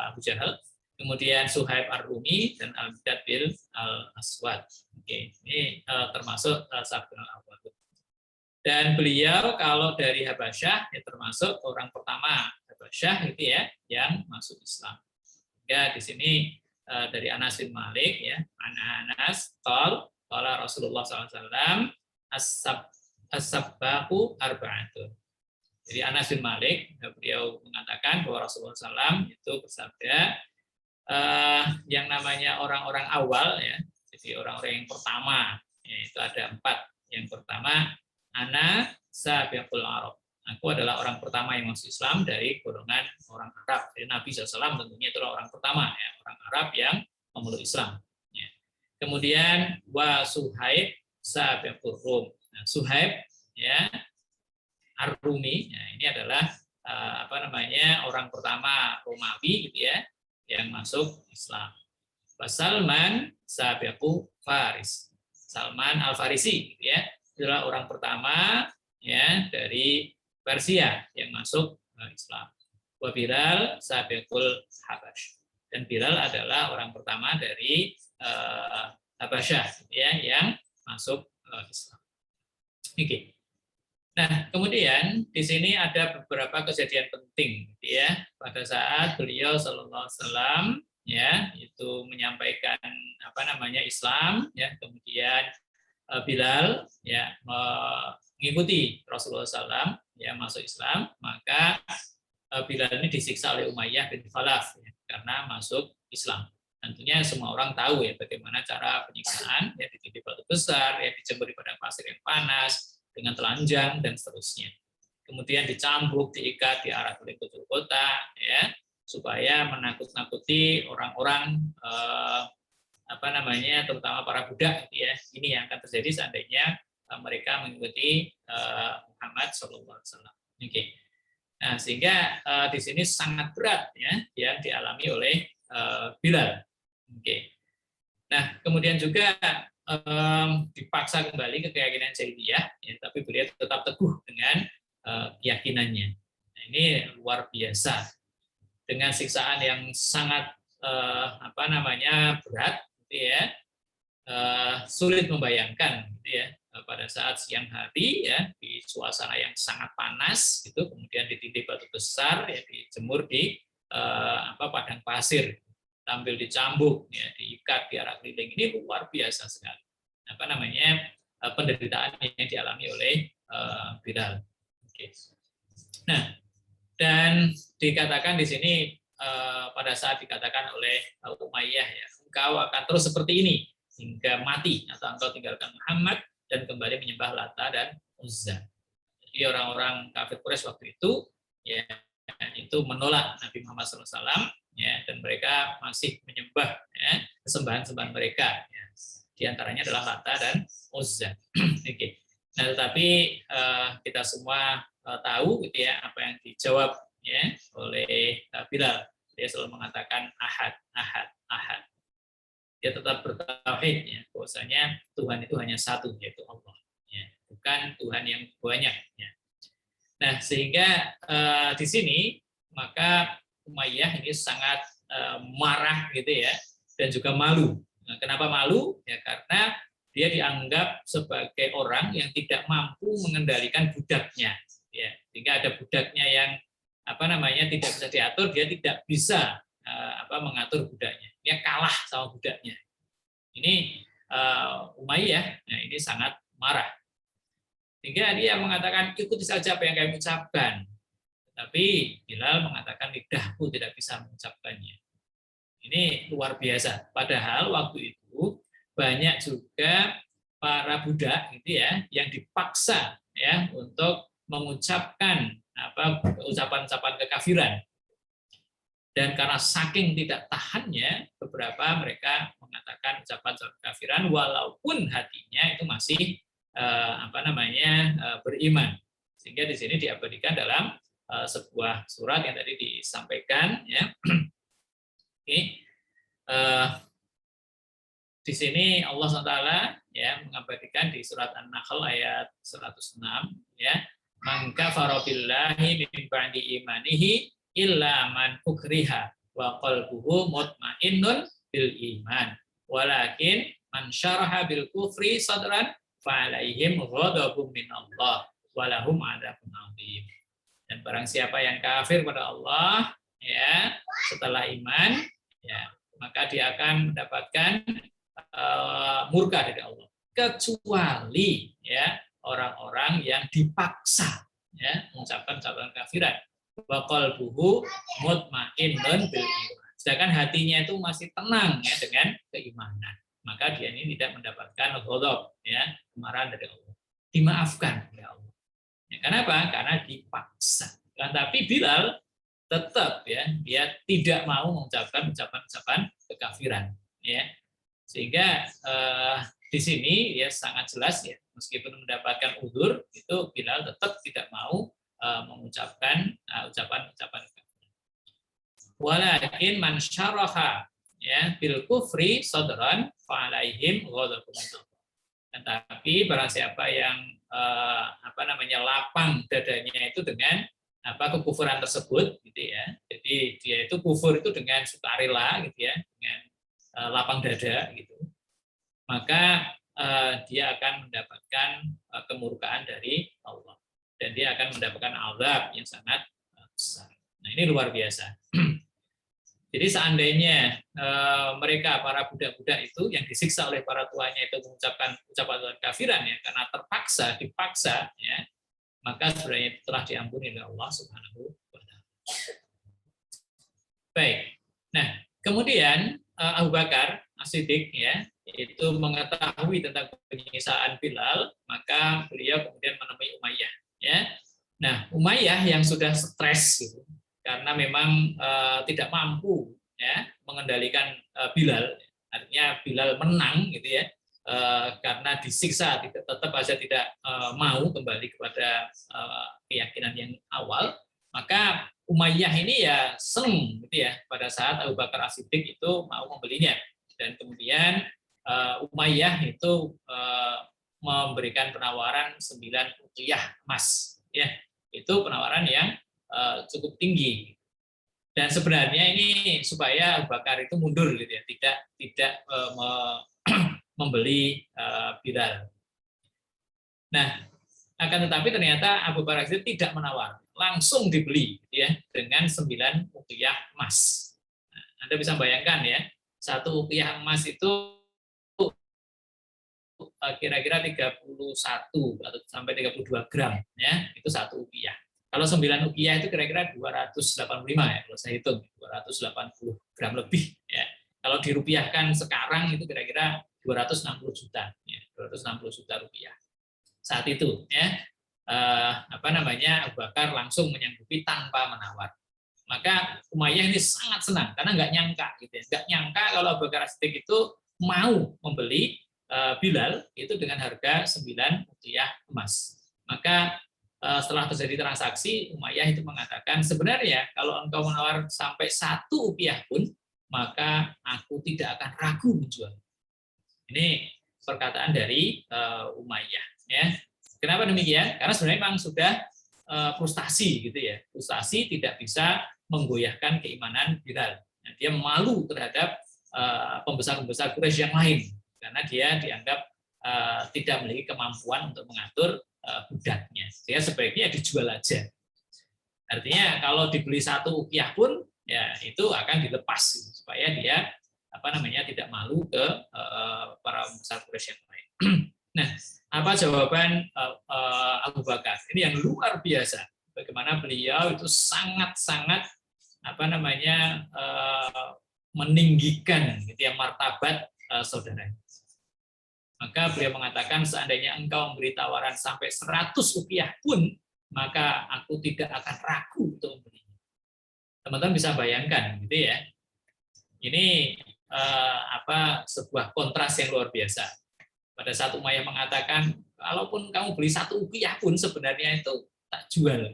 E: Abu Jahal. Kemudian Suhaib Ar-Rumi dan Al-Miqdad bin Al-Aswad. Oke, ini termasuk sabiqun al-awwal. Dan beliau kalau dari Habasyah ya termasuk orang pertama Habasyah itu ya yang masuk Islam. Ya, di sini dari Anas bin Malik ya, Anas qala Rasulullah SAW as-sabbaqu arba'atun. Jadi Anas bin Malik, beliau mengatakan bahwa Rasulullah SAW itu bersabda, yang namanya orang-orang awal, ya, jadi orang-orang yang pertama, ya, itu ada 4. Yang pertama, ana sabiqul Arab. Aku adalah orang pertama yang masuk Islam dari golongan orang Arab. Jadi Nabi SAW tentunya itulah orang pertama, ya, orang Arab yang memeluk Islam. Ya. Kemudian wa Suhaib sabiqul Rum. Nah, Suhaib, ya, Ar-Rumi, ya, ini adalah orang pertama Romawi, gitu ya, yang masuk Islam. Salman sabiqu Faris. Salman Al-Farisi, gitu ya, adalah orang pertama, ya, dari Persia yang masuk Islam. Wa Bilal sabiqul Habash. Dan Bilal adalah orang pertama dari Habasyah, ya, yang masuk Islam. Oke. Nah, kemudian di sini ada beberapa kejadian penting, ya, pada saat beliau Sallallahu Alaihi Wasallam, ya, itu menyampaikan Islam, ya, kemudian Bilal, ya, mengikuti Rasulullah SAW, ya masuk Islam, maka Bilal ini disiksa oleh Umayyah bin Khalaf ya, karena masuk Islam. Tentunya semua orang tahu ya bagaimana cara penyiksaan, ya ditindih batu besar, ya dijemur di padang pasir yang panas dengan telanjang dan seterusnya. Kemudian dicambuk, diikat, diarak oleh kota, ya supaya menakut-nakuti orang-orang terutama para budak ya. Ini yang akan terjadi seandainya mereka mengikuti Muhammad SAW. Oke. Nah, sehingga di sini sangat berat ya yang dialami oleh Bilal. Oke. Nah, kemudian juga dipaksa kembali ke keyakinan jahiliyah, ya, tapi beliau tetap teguh dengan keyakinannya. Nah, ini luar biasa dengan siksaan yang sangat berat, gitu ya. Sulit membayangkan, gitu ya. Pada saat siang hari ya di suasana yang sangat panas gitu, kemudian ditindih batu besar ya, dijemur di padang pasir, tampil dicambuk ya, diikat, diarak keliling. Ini luar biasa sekali penderitaan yang dialami oleh Bilal. Oke. Nah, dan dikatakan di sini pada saat dikatakan oleh Umayyah ya, engkau akan terus seperti ini hingga mati, atau engkau tinggalkan Muhammad dan kembali menyembah Lata dan Uzza. Jadi orang-orang kafir Quraisy waktu itu ya itu menolak Nabi Muhammad SAW ya, dan mereka masih menyembah ya, kesembahan-sembahan mereka ya. Di antaranya adalah Lata dan Uzza. Oke. Nah, tetapi kita semua tahu gitu ya apa yang dijawab ya oleh Bilal. Dia selalu mengatakan ahad, ahad, ahad. Dia tetap bertauhid ya, bahwasanya Tuhan itu hanya satu, yaitu Allah ya, bukan Tuhan yang banyak ya. Nah, sehingga di sini maka Umayyah ini sangat marah gitu ya, dan juga malu. Nah, kenapa malu? Ya karena dia dianggap sebagai orang yang tidak mampu mengendalikan budaknya ya. Sehingga ada budaknya yang tidak bisa diatur, dia tidak bisa mengatur budaknya. Dia kalah sama budaknya. Ini Umayyah, nah ini sangat marah. Sehingga dia mengatakan ikuti saja apa yang kami ucapkan. Tapi Bilal mengatakan lidahku tidak bisa mengucapkannya. Ini luar biasa. Padahal waktu itu banyak juga para budak gitu ya yang dipaksa ya untuk mengucapkan ucapan-ucapan kekafiran. Dan karena saking tidak tahannya, beberapa mereka mengatakan ucapan kekafiran walaupun hatinya itu masih beriman. Sehingga di sini diabadikan dalam sebuah surat yang tadi disampaikan ya. Oke. Di sini Allah SWT ya mengabadikan di surat An-Nahl ayat 106 ya. Man kafara billahi min ba'di imanihi illa man ukriha wa qalbuhu mutmainnun bil iman walakin man syaraha bil kufri sadran fa alaihim ghadabun min Allah wa lahum adzabun adzim. Dan barang siapa yang kafir pada Allah ya setelah iman ya maka dia akan mendapatkan murka dari Allah, kecuali ya orang-orang yang dipaksa ya mengucapkan ucapan kafiran. Wa qalbuhu mutmainnun bil iman. Sedangkan hatinya itu masih tenang ya dengan keimanan. Maka dia ini tidak mendapatkan ghadab ya, kemarahan dari Allah. Dimaafkan oleh Allah. Ya, kenapa? Karena dipaksa. Nah, tapi Bilal tetap ya dia tidak mau mengucapkan ucapan-ucapan kekafiran ya. Sehingga di sini ya sangat jelas ya meskipun mendapatkan udzur itu Bilal tetap tidak mau mengucapkan ucapan-ucapan kafir. Walakin man syaraha ya bil kufri sadran fa alaihim ghadabun. Tetapi barang siapa yang lapang dadanya itu dengan kekufuran tersebut gitu ya. Jadi dia itu kufur itu dengan sukarela gitu ya, dengan lapang dada gitu. Maka dia akan mendapatkan kemurkaan dari Allah. Dan dia akan mendapatkan azab yang sangat besar. Nah, ini luar biasa. Jadi seandainya mereka para budak-budak itu yang disiksa oleh para tuanya itu mengucapkan ucapan kafiran ya karena dipaksa ya, maka sebenarnya telah diampuni oleh Allah Subhanahu wa taala. Baik. Nah, kemudian Abu Bakar As-Siddiq ya, itu mengetahui tentang penyiksaan Bilal, maka beliau kemudian menemui Umayyah ya. Nah, Umayyah yang sudah stres gitu, karena memang tidak mampu ya mengendalikan Bilal, artinya Bilal menang gitu ya, karena disiksa tetap aja tidak mau kembali kepada keyakinan yang awal, maka Umayyah ini ya senang gitu ya pada saat Abu Bakar As-Siddiq itu mau membelinya, dan kemudian Umayyah itu memberikan penawaran 9 uqiyah emas ya, itu penawaran yang cukup tinggi. Dan sebenarnya ini supaya Abu Bakar itu mundur gitu ya, tidak membeli Bilal. Nah, akan tetapi ternyata Abu Bakar itu tidak menawar, langsung dibeli gitu ya dengan 9 uqiyah emas. Nah, Anda bisa bayangkan ya, 1 uqiyah emas itu kira-kira 31 atau sampai 32 gram ya, itu 1 uqiyah. Kalau 9 uqiyah itu kira-kira 285 ya, kalau saya hitung 280 gram lebih ya. Kalau dirupiahkan sekarang itu kira-kira 260 juta ya, 260 juta rupiah. Saat itu ya, Abu Bakar langsung menyanggupi tanpa menawar. Maka Umayyah ini sangat senang karena nggak nyangka gitu ya, nggak nyangka kalau Abu Bakar As-Siddiq itu mau membeli Bilal itu dengan harga 9 uqiyah emas. Maka setelah terjadi transaksi, Umayyah itu mengatakan, sebenarnya kalau engkau menawar sampai 1 uqiyah pun, maka aku tidak akan ragu menjual. Ini perkataan dari Umayyah ya. Kenapa demikian? Karena sebenarnya memang sudah frustasi gitu ya. Frustasi tidak bisa menggoyahkan keimanan Bilal. Nah, dia malu terhadap pembesar-pembesar Quraisy yang lain karena dia dianggap tidak memiliki kemampuan untuk mengatur budaknya. Sehingga sebaiknya dijual aja. Artinya kalau dibeli 1 uqiyah pun ya itu akan dilepas gitu, supaya dia tidak malu ke para pembesar Quraisy yang lain. Nah, apa jawaban Abu Bakar? Ini yang luar biasa. Bagaimana beliau itu sangat-sangat meninggikan gitu ya martabat saudaranya. Maka beliau mengatakan, seandainya engkau memberi tawaran sampai 100 uqiyah pun, maka aku tidak akan ragu untuk membelinya. Teman-teman bisa bayangkan gitu ya. Ini sebuah kontras yang luar biasa. Pada saat Umayyah mengatakan, kalaupun kamu beli 1 uqiyah pun sebenarnya itu tak jual.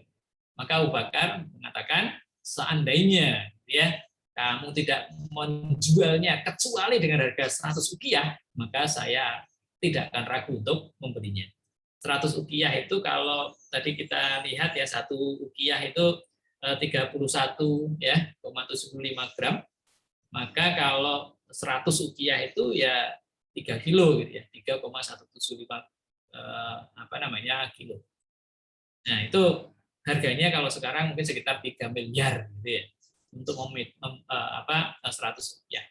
E: Maka Abu Bakar mengatakan, seandainya ya kamu tidak menjualnya kecuali dengan harga 100 uqiyah, maka saya tidak akan ragu untuk membelinya. 100 uqiyah itu kalau tadi kita lihat ya, 1 uqiyah itu 31 ya, 0,75 gram. Maka kalau 100 uqiyah itu ya 3 kilo gitu ya, 3,175 kilo. Nah, itu harganya kalau sekarang mungkin sekitar 3 miliar gitu ya untuk 100 rupiah.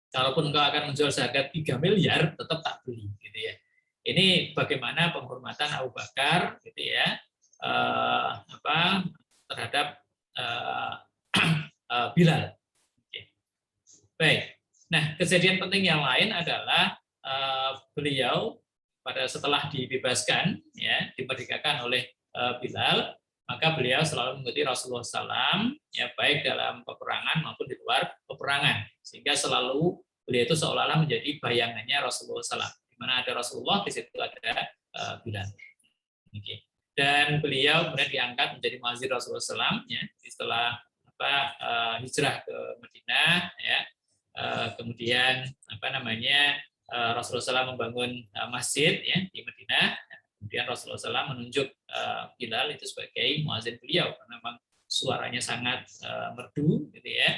E: Kalaupun engkau akan menjual seharga 3 miliar, tetap tak beli gitu ya. Ini bagaimana penghormatan Abu Bakar gitu ya terhadap Bilal. Oke. Baik. Nah, kejadian penting yang lain adalah beliau setelah dibebaskan ya, dimerdekakan oleh Bilal, maka beliau selalu mengikuti Rasulullah SAW ya, baik dalam peperangan maupun di luar peperangan, sehingga selalu beliau itu seolah-olah menjadi bayangannya Rasulullah SAW. Di mana ada Rasulullah, di situ ada Bilal. Oke. Dan beliau kemudian diangkat menjadi muadzin Rasulullah SAW ya, setelah hijrah ke Madinah ya. Kemudian Rasulullah SAW membangun masjid ya di Madinah. Kemudian Rasulullah SAW menunjuk Bilal itu sebagai muadzin beliau karena memang suaranya sangat merdu gitu ya,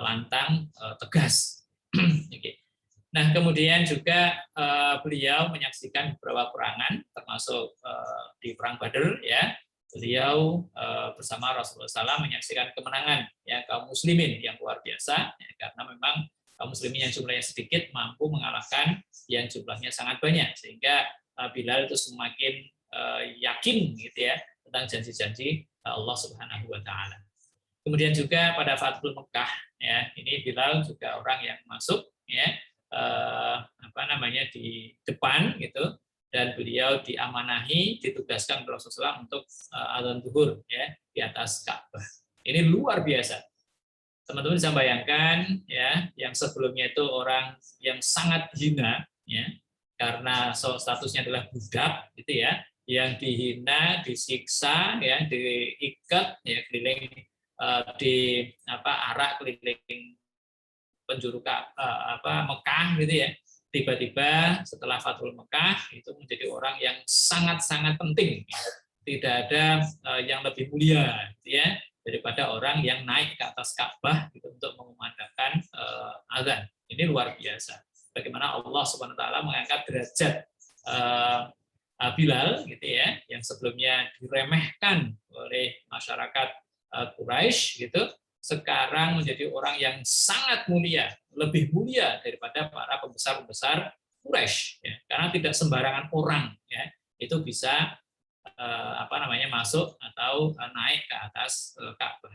E: lantang, tegas. Okay. Nah, kemudian juga beliau menyaksikan beberapa perangan termasuk di perang Badar ya. Beliau bersama Rasulullah SAW menyaksikan kemenangan ya kaum muslimin yang luar biasa ya, karena memang kaum muslimin yang jumlahnya sedikit mampu mengalahkan yang jumlahnya sangat banyak, sehingga Bilal itu semakin yakin gitu ya tentang janji-janji Allah Subhanahu wa taala. Kemudian juga pada Fathul Mekah ya, ini Bilal juga orang yang masuk ya di depan gitu, dan beliau diamanahi, ditugaskan Rasulullah untuk adzan zuhur ya di atas Ka'bah. Ini luar biasa. Teman-teman bisa bayangkan ya, yang sebelumnya itu orang yang sangat hina ya, karena statusnya adalah budak gitu ya, yang dihina, disiksa ya, diikat ya keliling arak keliling penjuru Mekah gitu ya. Tiba-tiba setelah Fathul Mekah itu menjadi orang yang sangat-sangat penting. Tidak ada yang lebih mulia gitu ya daripada orang yang naik ke atas Ka'bah gitu, untuk mengumandangkan azan. Ini luar biasa. Bagaimana Allah Subhanahu wa taala mengangkat derajat Bilal gitu ya, yang sebelumnya diremehkan oleh masyarakat Quraisy gitu, sekarang menjadi orang yang sangat mulia, lebih mulia daripada para pembesar-pembesar Quraisy ya, karena tidak sembarangan orang ya itu bisa masuk atau naik ke atas Ka'bah.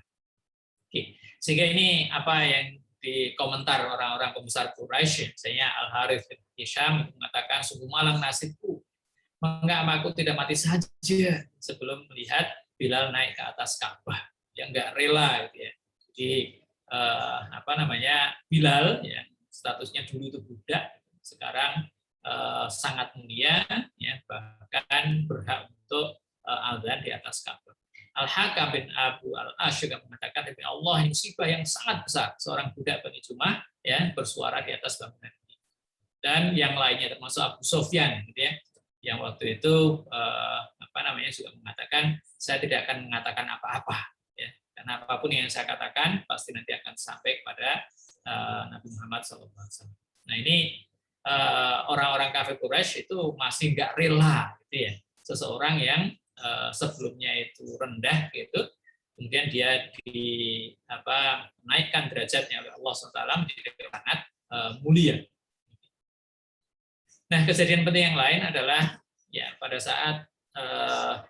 E: Oke. Sehingga ini apa yang dikomentar orang-orang pembesar Quraisy, misalnya Al-Harith bin Hisham mengatakan, sungguh malang nasibku, mengapa aku tidak mati saja sebelum melihat Bilal naik ke atas Ka'bah, yang nggak rela gitu ya. Jadi Bilal ya, statusnya dulu itu budak, sekarang sangat mulia ya, bahkan berhak untuk azan di atas Ka'bah. Al-Hakam bin Abu Al-Ash juga mengatakan, demi Allah, ini musibah yang sangat besar seorang budak Bani Jumah ya bersuara di atas bangunan ini. Dan yang lainnya termasuk Abu Sufyan gitu ya, yang waktu itu juga mengatakan, saya tidak akan mengatakan apa-apa ya, karena apapun yang saya katakan pasti nanti akan sampai kepada Nabi Muhammad SAW. Nah ini orang-orang kafir Quraisy itu masih nggak rela gitu ya, seseorang yang sebelumnya itu rendah gitu, kemudian dia naikkan derajatnya oleh Allah SWT menjadi sangat mulia. Nah, kejadian penting yang lain adalah ya pada saat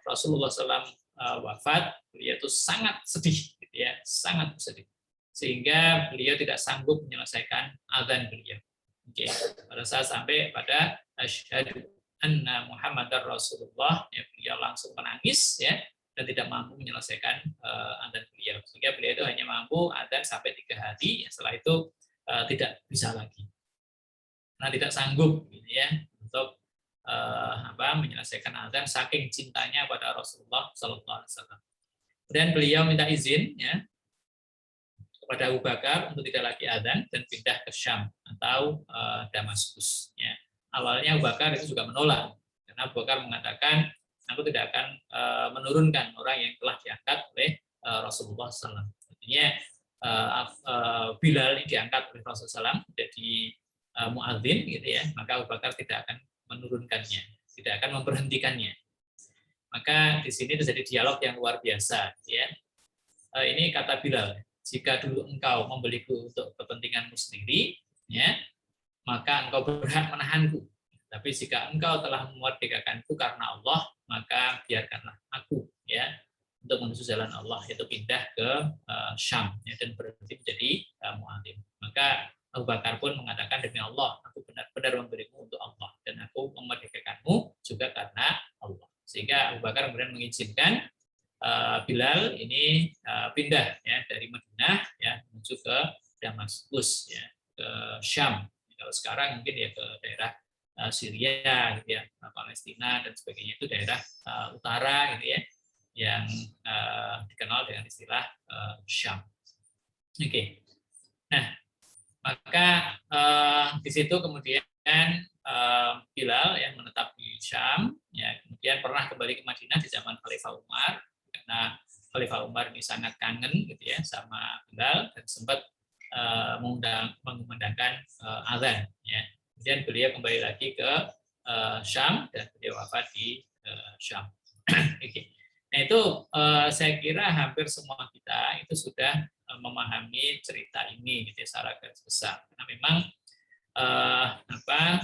E: Rasulullah SAW wafat, beliau itu sangat sedih gitu ya, sangat sedih, sehingga beliau tidak sanggup menyelesaikan azan beliau. Oke, pada saat sampai pada asyhadu anna Muhammadar Rasulullah, ya, beliau langsung menangis ya, dan tidak mampu menyelesaikan azan beliau, sehingga beliau itu hanya mampu azan sampai 3 hari, ya, setelah itu tidak bisa lagi, karena tidak sanggup gitu ya untuk menyelesaikan azan saking cintanya pada Rasulullah Sallallahu Alaihi Wasallam. Kemudian beliau minta izin ya kepada Abu Bakar untuk tidak lagi azan dan pindah ke Syam atau Damaskus. Ya. Awalnya Abu Bakar itu juga menolak, karena Abu Bakar mengatakan, aku tidak akan menurunkan orang yang telah diangkat oleh Rasulullah SAW. Artinya Bilal ini diangkat oleh Rasulullah SAW jadi muadzin gitu ya, maka Abu Bakar tidak akan menurunkannya, tidak akan memberhentikannya. Maka di sini terjadi dialog yang luar biasa. Ya. Ini kata Bilal, jika dulu engkau membeliku untuk kepentinganmu sendiri, ya, maka engkau berhak menahanku. Tapi jika engkau telah memerdekakanku karena Allah, maka biarkanlah aku ya untuk menuju jalan Allah, yaitu pindah ke Syam ya, dan berhenti menjadi muadzin. Maka Abu Bakar pun mengatakan, demi Allah, aku benar-benar memberimu untuk Allah, dan aku memerdekakanmu juga karena Allah. Sehingga Abu Bakar kemudian mengizinkan Bilal ini pindah ya dari Madinah ya menuju ke Damaskus ya, ke Syam. Kalau sekarang mungkin ya ke daerah Syria gitu ya, Palestina dan sebagainya, itu daerah utara gitu ya, yang dikenal dengan istilah Syam. Oke. Nah, maka di situ kemudian Bilal yang menetap di Syam, ya, kemudian pernah kembali ke Madinah di zaman Khalifah Umar, karena Khalifah Umar ini sangat kangen gitu ya sama Bilal, dan sempat mengumandangkan azan. Ya. Kemudian beliau kembali lagi ke Syam dan beliau wafat di Syam. Okay. Nah itu saya kira hampir semua kita itu sudah memahami cerita ini gitu ya, secara garis besar. Karena memang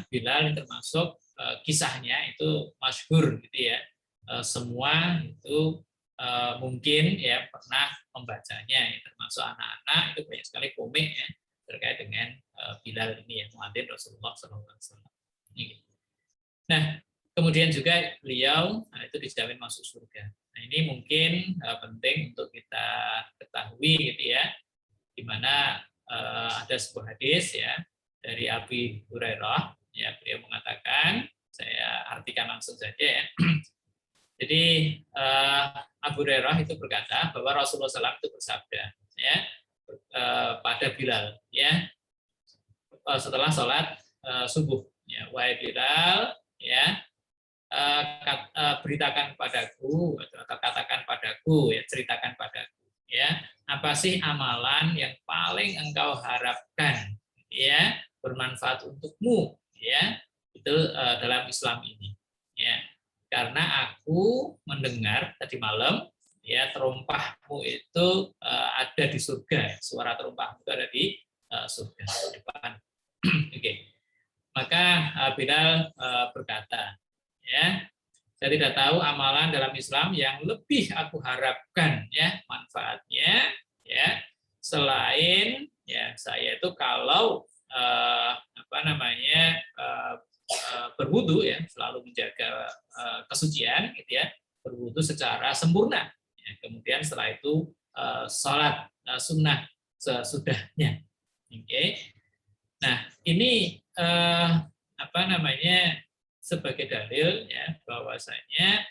E: Bilal termasuk kisahnya itu masyhur gitu ya, semua itu mungkin ya pernah membacanya, ya, termasuk anak-anak itu banyak sekali komik ya terkait dengan Bilal ini ya, muadzin Rasulullah SAW. Nah, kemudian juga beliau itu dijamin masuk surga. Nah, ini mungkin penting untuk kita ketahui gitu ya, di mana ada sebuah hadis ya dari Abi Hurairah ya, beliau mengatakan, saya artikan langsung saja ya. Jadi Abu Hurairah itu berkata bahwa Rasulullah SAW itu bersabda ya pada Bilal ya setelah sholat subuh ya, wahai Bilal ya, beritakan padaku atau katakan padaku ya, ceritakan padaku ya, apa sih amalan yang paling engkau harapkan ya bermanfaat untukmu ya itu dalam Islam ini ya, karena aku mendengar tadi malam ya terompahmu itu ada di surga, suara terompahmu itu ada di surga depan. Oke. Maka Bilal berkata ya, saya tidak tahu amalan dalam Islam yang lebih aku harapkan ya manfaatnya ya selain ya saya itu kalau berwudu ya, selalu menjaga kesucian gitu ya, berwudu secara sempurna ya, kemudian setelah itu sholat sunnah sesudahnya. Oke. Nah, ini sebagai dalil ya bahwasanya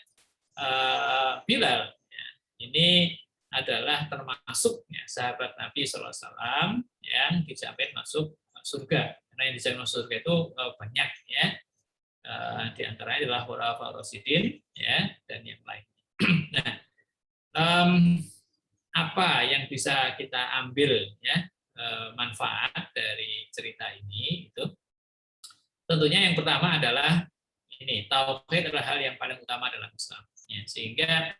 E: Bilal ya, ini adalah termasuk ya, sahabat Nabi SAW yang dijamin masuk surga. Karena yang dijamin masuk surga itu banyak ya, di antaranya adalah Khulafaur Rasyidin ya dan yang lain. Nah, apa yang bisa kita ambil ya manfaat dari cerita ini itu? Tentunya yang pertama adalah ini, tauhid adalah hal yang paling utama dalam Islam. Ya, sehingga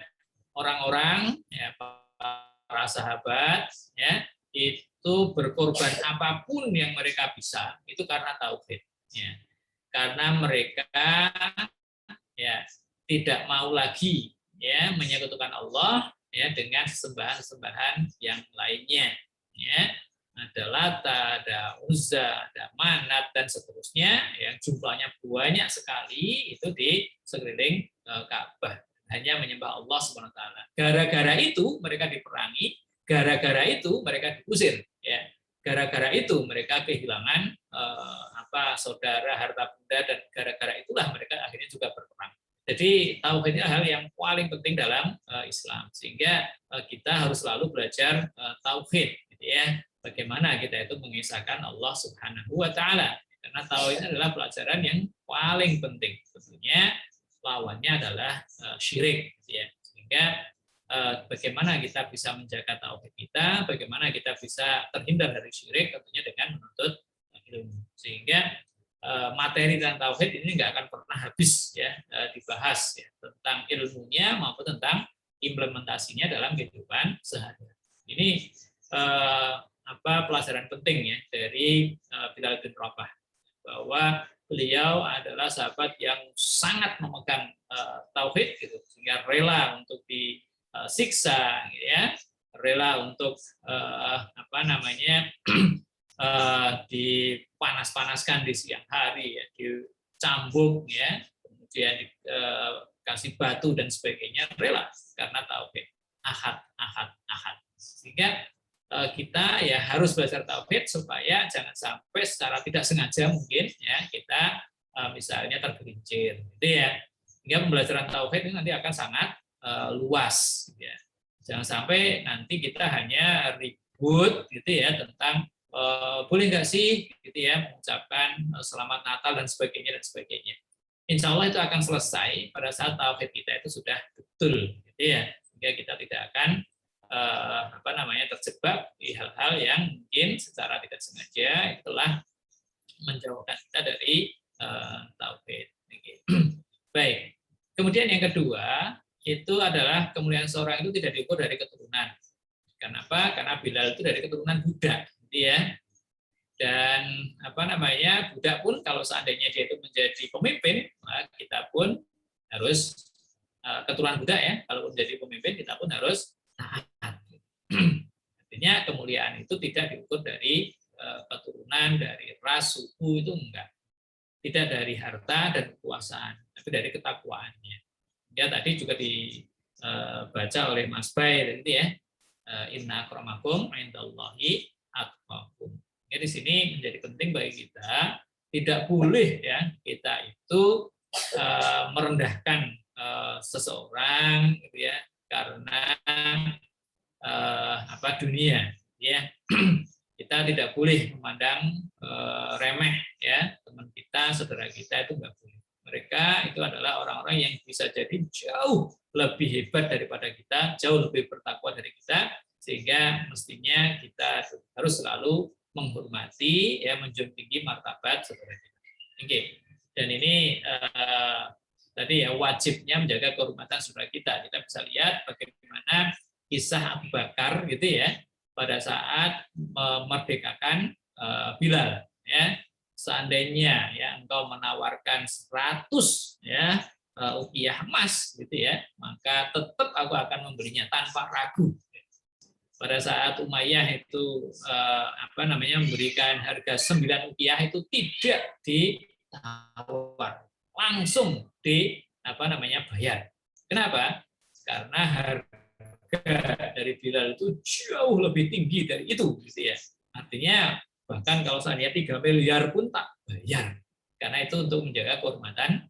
E: orang-orang ya, para sahabat ya itu berkorban apapun yang mereka bisa itu karena tauhid. Ya. Karena mereka ya tidak mau lagi ya menyekutukan Allah ya dengan sesembahan-sesembahan yang lainnya. Ya. Ada Lata, ada Uzza, ada Manat dan seterusnya yang jumlahnya banyak sekali itu di sekeliling Ka'bah, hanya menyembah Allah Subhanahu wa taala. Gara-gara itu mereka diperangi, gara-gara itu mereka diusir ya. Gara-gara itu mereka kehilangan saudara, harta benda, dan gara-gara itulah mereka akhirnya juga berperang. Jadi tauhid adalah hal yang paling penting dalam Islam, sehingga kita harus selalu belajar tauhid gitu ya. Bagaimana kita itu mengisahkan Allah Subhanahu wa taala. Karena tauhid adalah pelajaran yang paling penting. Tentunya lawannya adalah syirik gitu ya. Sehingga bagaimana kita bisa menjaga tauhid kita, bagaimana kita bisa terhindar dari syirik tentunya dengan menuntut ilmu. Sehingga materi tentang tauhid ini nggak akan pernah habis ya dibahas ya, tentang ilmunya maupun tentang implementasinya dalam kehidupan sehari-hari. Ini pelajaran penting ya dari Bilal bin Rabah, bahwa beliau adalah sahabat yang sangat memegang tauhid gitu, sehingga rela untuk disiksa gitu ya, rela untuk dipanas-panaskan di siang hari ya, dicambuk ya, kemudian dikasih batu dan sebagainya, rela karena tauhid ahad. Sehingga kita ya harus belajar tauhid supaya jangan sampai secara tidak sengaja mungkin ya kita misalnya tergelincir gitu ya. Sehingga pembelajaran tauhid ini nanti akan sangat luas gitu ya. Jangan sampai nanti kita hanya ribut gitu ya tentang boleh nggak sih gitu ya mengucapkan selamat Natal dan sebagainya. Insya Allah itu akan selesai pada saat tauhid kita itu sudah betul gitu ya, sehingga kita tidak akan terjebak di hal-hal yang mungkin secara tidak sengaja itulah menjauhkan kita dari tauhid. Baik. Kemudian yang kedua itu adalah kemuliaan seorang itu tidak diukur dari keturunan. Kenapa? Karena Bilal itu dari keturunan budak, gitu ya. Dan budak pun kalau seandainya dia itu menjadi pemimpin, maka kita pun harus keturunan Buddha ya, kalau menjadi pemimpin kita pun harus taat. Artinya kemuliaan itu tidak diukur dari keturunan, dari ras, suku, itu enggak. Tidak dari harta dan kekuasaan, tapi dari ketakwaannya. Ya tadi juga dibaca oleh Mas Bay tadi ya, inna akramakum indallahi atqakum. Ya, di sini menjadi penting bagi kita, tidak boleh ya kita itu merendahkan seseorang gitu ya karena dunia ya. Kita tidak boleh memandang remeh ya teman kita, saudara kita, itu enggak boleh. Mereka itu adalah orang-orang yang bisa jadi jauh lebih hebat daripada kita, jauh lebih bertakwa dari kita, sehingga mestinya kita harus selalu menghormati ya, menjunjung tinggi martabat saudara kita. Oke. Dan ini tadi ya, wajibnya menjaga kehormatan saudara kita. Kita bisa lihat bagaimana kisah Abu Bakar gitu ya, pada saat memerdekakan Bilal ya. Seandainya ya engkau menawarkan 100 ya ukiah emas gitu ya, maka tetap aku akan membelinya tanpa ragu. Pada saat Umayyah itu memberikan harga 9 ukiah itu tidak ditawar, langsung bayar. Kenapa? Karena harga dari Bilal itu jauh lebih tinggi dari itu gitu ya. Artinya bahkan kalau seandainya 3 miliar pun tak bayar. Karena itu untuk menjaga kehormatan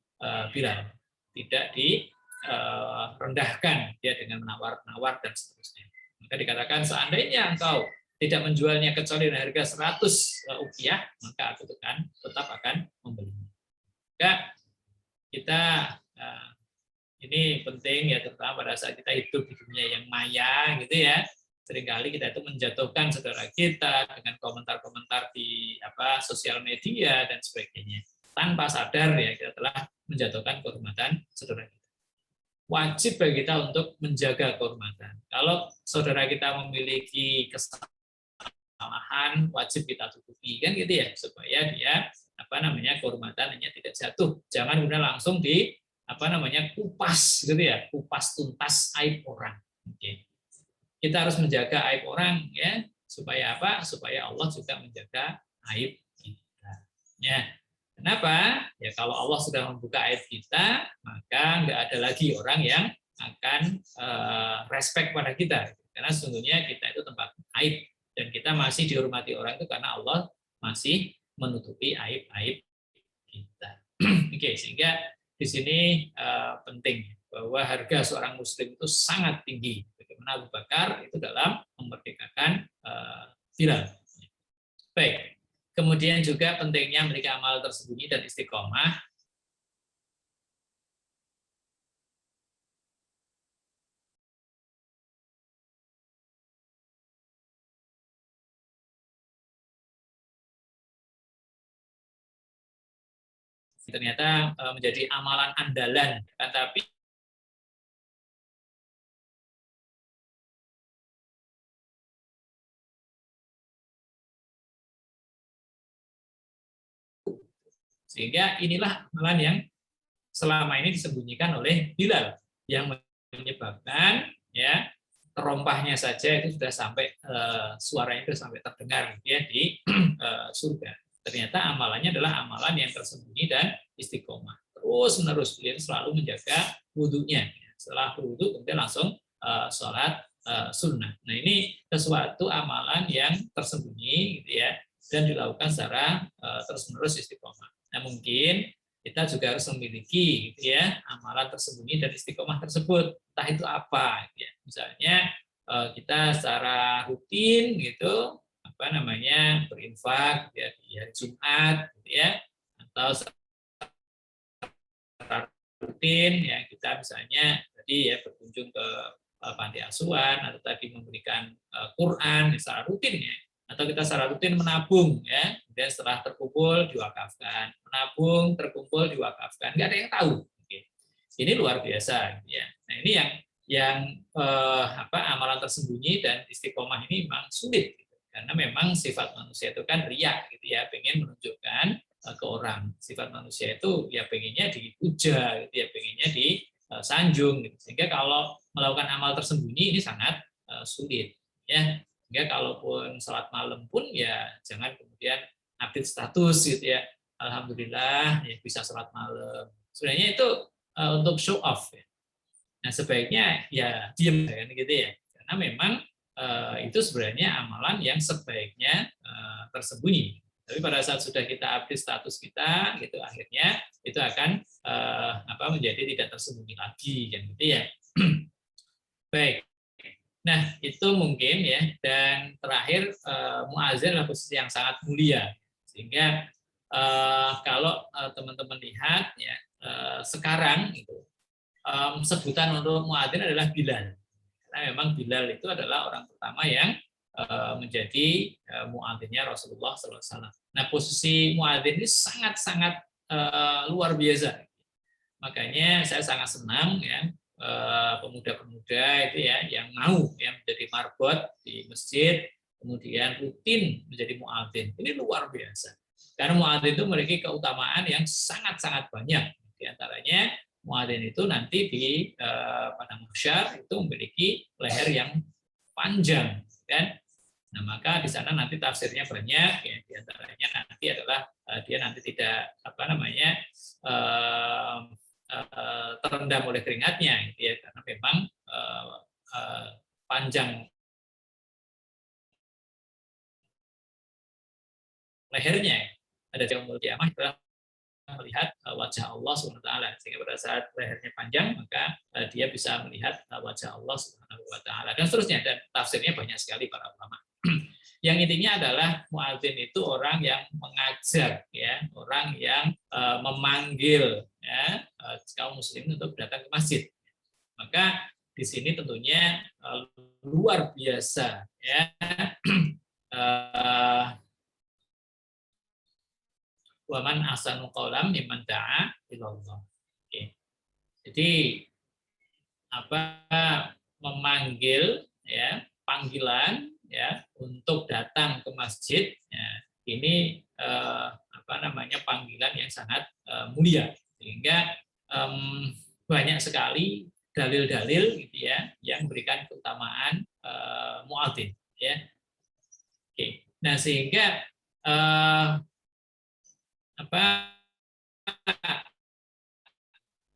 E: Bilal. Tidak direndahkan dia dengan menawar-nawar dan seterusnya. Maka dikatakan seandainya engkau tidak menjualnya kecuali dengan harga 100 ukiah, maka aku tetap akan membelinya. Maka kita ini penting ya, terutama pada saat kita hidup di dunia yang maya gitu ya. Seringkali kita itu menjatuhkan saudara kita dengan komentar-komentar di sosial media dan sebagainya. Tanpa sadar ya kita telah menjatuhkan kehormatan saudara kita. Wajib bagi kita untuk menjaga kehormatan. Kalau saudara kita memiliki kesalahan, wajib kita tutupi kan gitu ya, supaya dia kehormatannya tidak jatuh. Jangan kemudian langsung kupas gitu ya, kupas tuntas aib orang. Oke. Kita harus menjaga aib orang ya, supaya apa? Supaya Allah juga menjaga aib kita. Ya. Kenapa? Ya kalau Allah sudah membuka aib kita, maka nggak ada lagi orang yang akan respect pada kita. Karena sesungguhnya kita itu tempat aib dan kita masih dihormati orang itu karena Allah masih menutupi aib-aib kita. Oke, sehingga di sini penting bahwa harga seorang muslim itu sangat tinggi. Bagaimana Abu Bakar itu dalam memerdekakan Bilal. Baik. Kemudian juga pentingnya memiliki amal tersembunyi dan istiqomah. Ternyata menjadi amalan andalan, tapi sehingga inilah amalan yang selama ini disembunyikan oleh Bilal yang menyebabkan ya terompahnya saja itu sudah sampai suaranya itu sampai terdengar ya di surga. Ternyata amalannya adalah amalan yang tersembunyi dan istiqomah. Terus menerus dia selalu menjaga wudunya. Setelah berwudu kemudian langsung sholat sunnah. Nah ini sesuatu amalan yang tersembunyi gitu ya, dan dilakukan secara terus-menerus istiqomah. Nah mungkin kita juga harus memiliki gitu ya amalan tersembunyi dan istiqomah tersebut. Entah itu apa gitu ya. Misalnya kita secara rutin gitu berinfak ya di hari Jumat gitu ya, atau secara rutin ya kita misalnya tadi ya berkunjung ke panti asuhan atau tadi memberikan Quran secara rutin ya, atau kita secara rutin menabung ya, kemudian setelah terkumpul diwakafkan, menabung terkumpul diwakafkan, nggak ada yang tahu. Oke. Ini luar biasa gitu ya. Nah ini yang amalan tersembunyi dan istiqomah ini memang sulit gitu. Karena memang sifat manusia itu kan riya gitu ya, pengen menunjukkan ke orang. Sifat manusia itu ya pengennya dipuja gitu ya, pengennya sanjung gitu. Sehingga kalau melakukan amal tersembunyi ini sangat sulit ya. Sehingga kalaupun salat malam pun ya jangan kemudian update status gitu ya, alhamdulillah ya bisa salat malam. Sebenarnya itu untuk show off ya. Nah sebaiknya ya diam kan gitu ya, karena memang itu sebenarnya amalan yang sebaiknya tersembunyi. Tapi pada saat sudah kita update status kita, gitu akhirnya itu akan menjadi tidak tersembunyi lagi, kan gitu ya. Baik. Nah itu mungkin ya. Dan terakhir muadzin adalah posisi yang sangat mulia, sehingga kalau teman-teman lihat ya sekarang itu sebutan untuk muadzin adalah Bilal. Karena memang Bilal itu adalah orang pertama yang menjadi muadzinnya Rasulullah SAW. Nah posisi muadzin ini sangat-sangat luar biasa. Makanya saya sangat senang ya pemuda-pemuda itu ya yang mau yang menjadi marbot di masjid, kemudian rutin menjadi muadzin. Ini luar biasa. Karena muadzin itu memiliki keutamaan yang sangat-sangat banyak. Di antaranya muadzin itu nanti di padang mahsyar itu memiliki leher yang panjang, kan? Nah, maka di sana nanti tafsirnya banyak ya, di antaranya nanti adalah dia nanti tidak terendam oleh keringatnya gitu ya, karena memang panjang lehernya. Ada yaumul qiyamah adalah melihat wajah Allah SWT, sehingga pada saat lehernya panjang maka dia bisa melihat wajah Allah SWT dan seterusnya, dan tafsirnya banyak sekali para ulama. Yang intinya adalah muadzin itu orang yang mengajar ya, orang yang memanggil ya kaum muslimin untuk datang ke masjid. Maka di sini tentunya luar biasa ya. Waman ahsanu qawlan mimman da'a ilallah. Oke. Jadi memanggil ya, panggilan ya untuk datang ke masjid ya, ini panggilan yang sangat mulia, sehingga banyak sekali dalil-dalil gitu ya yang memberikan keutamaan muadzin ya. Oke. Nah sehingga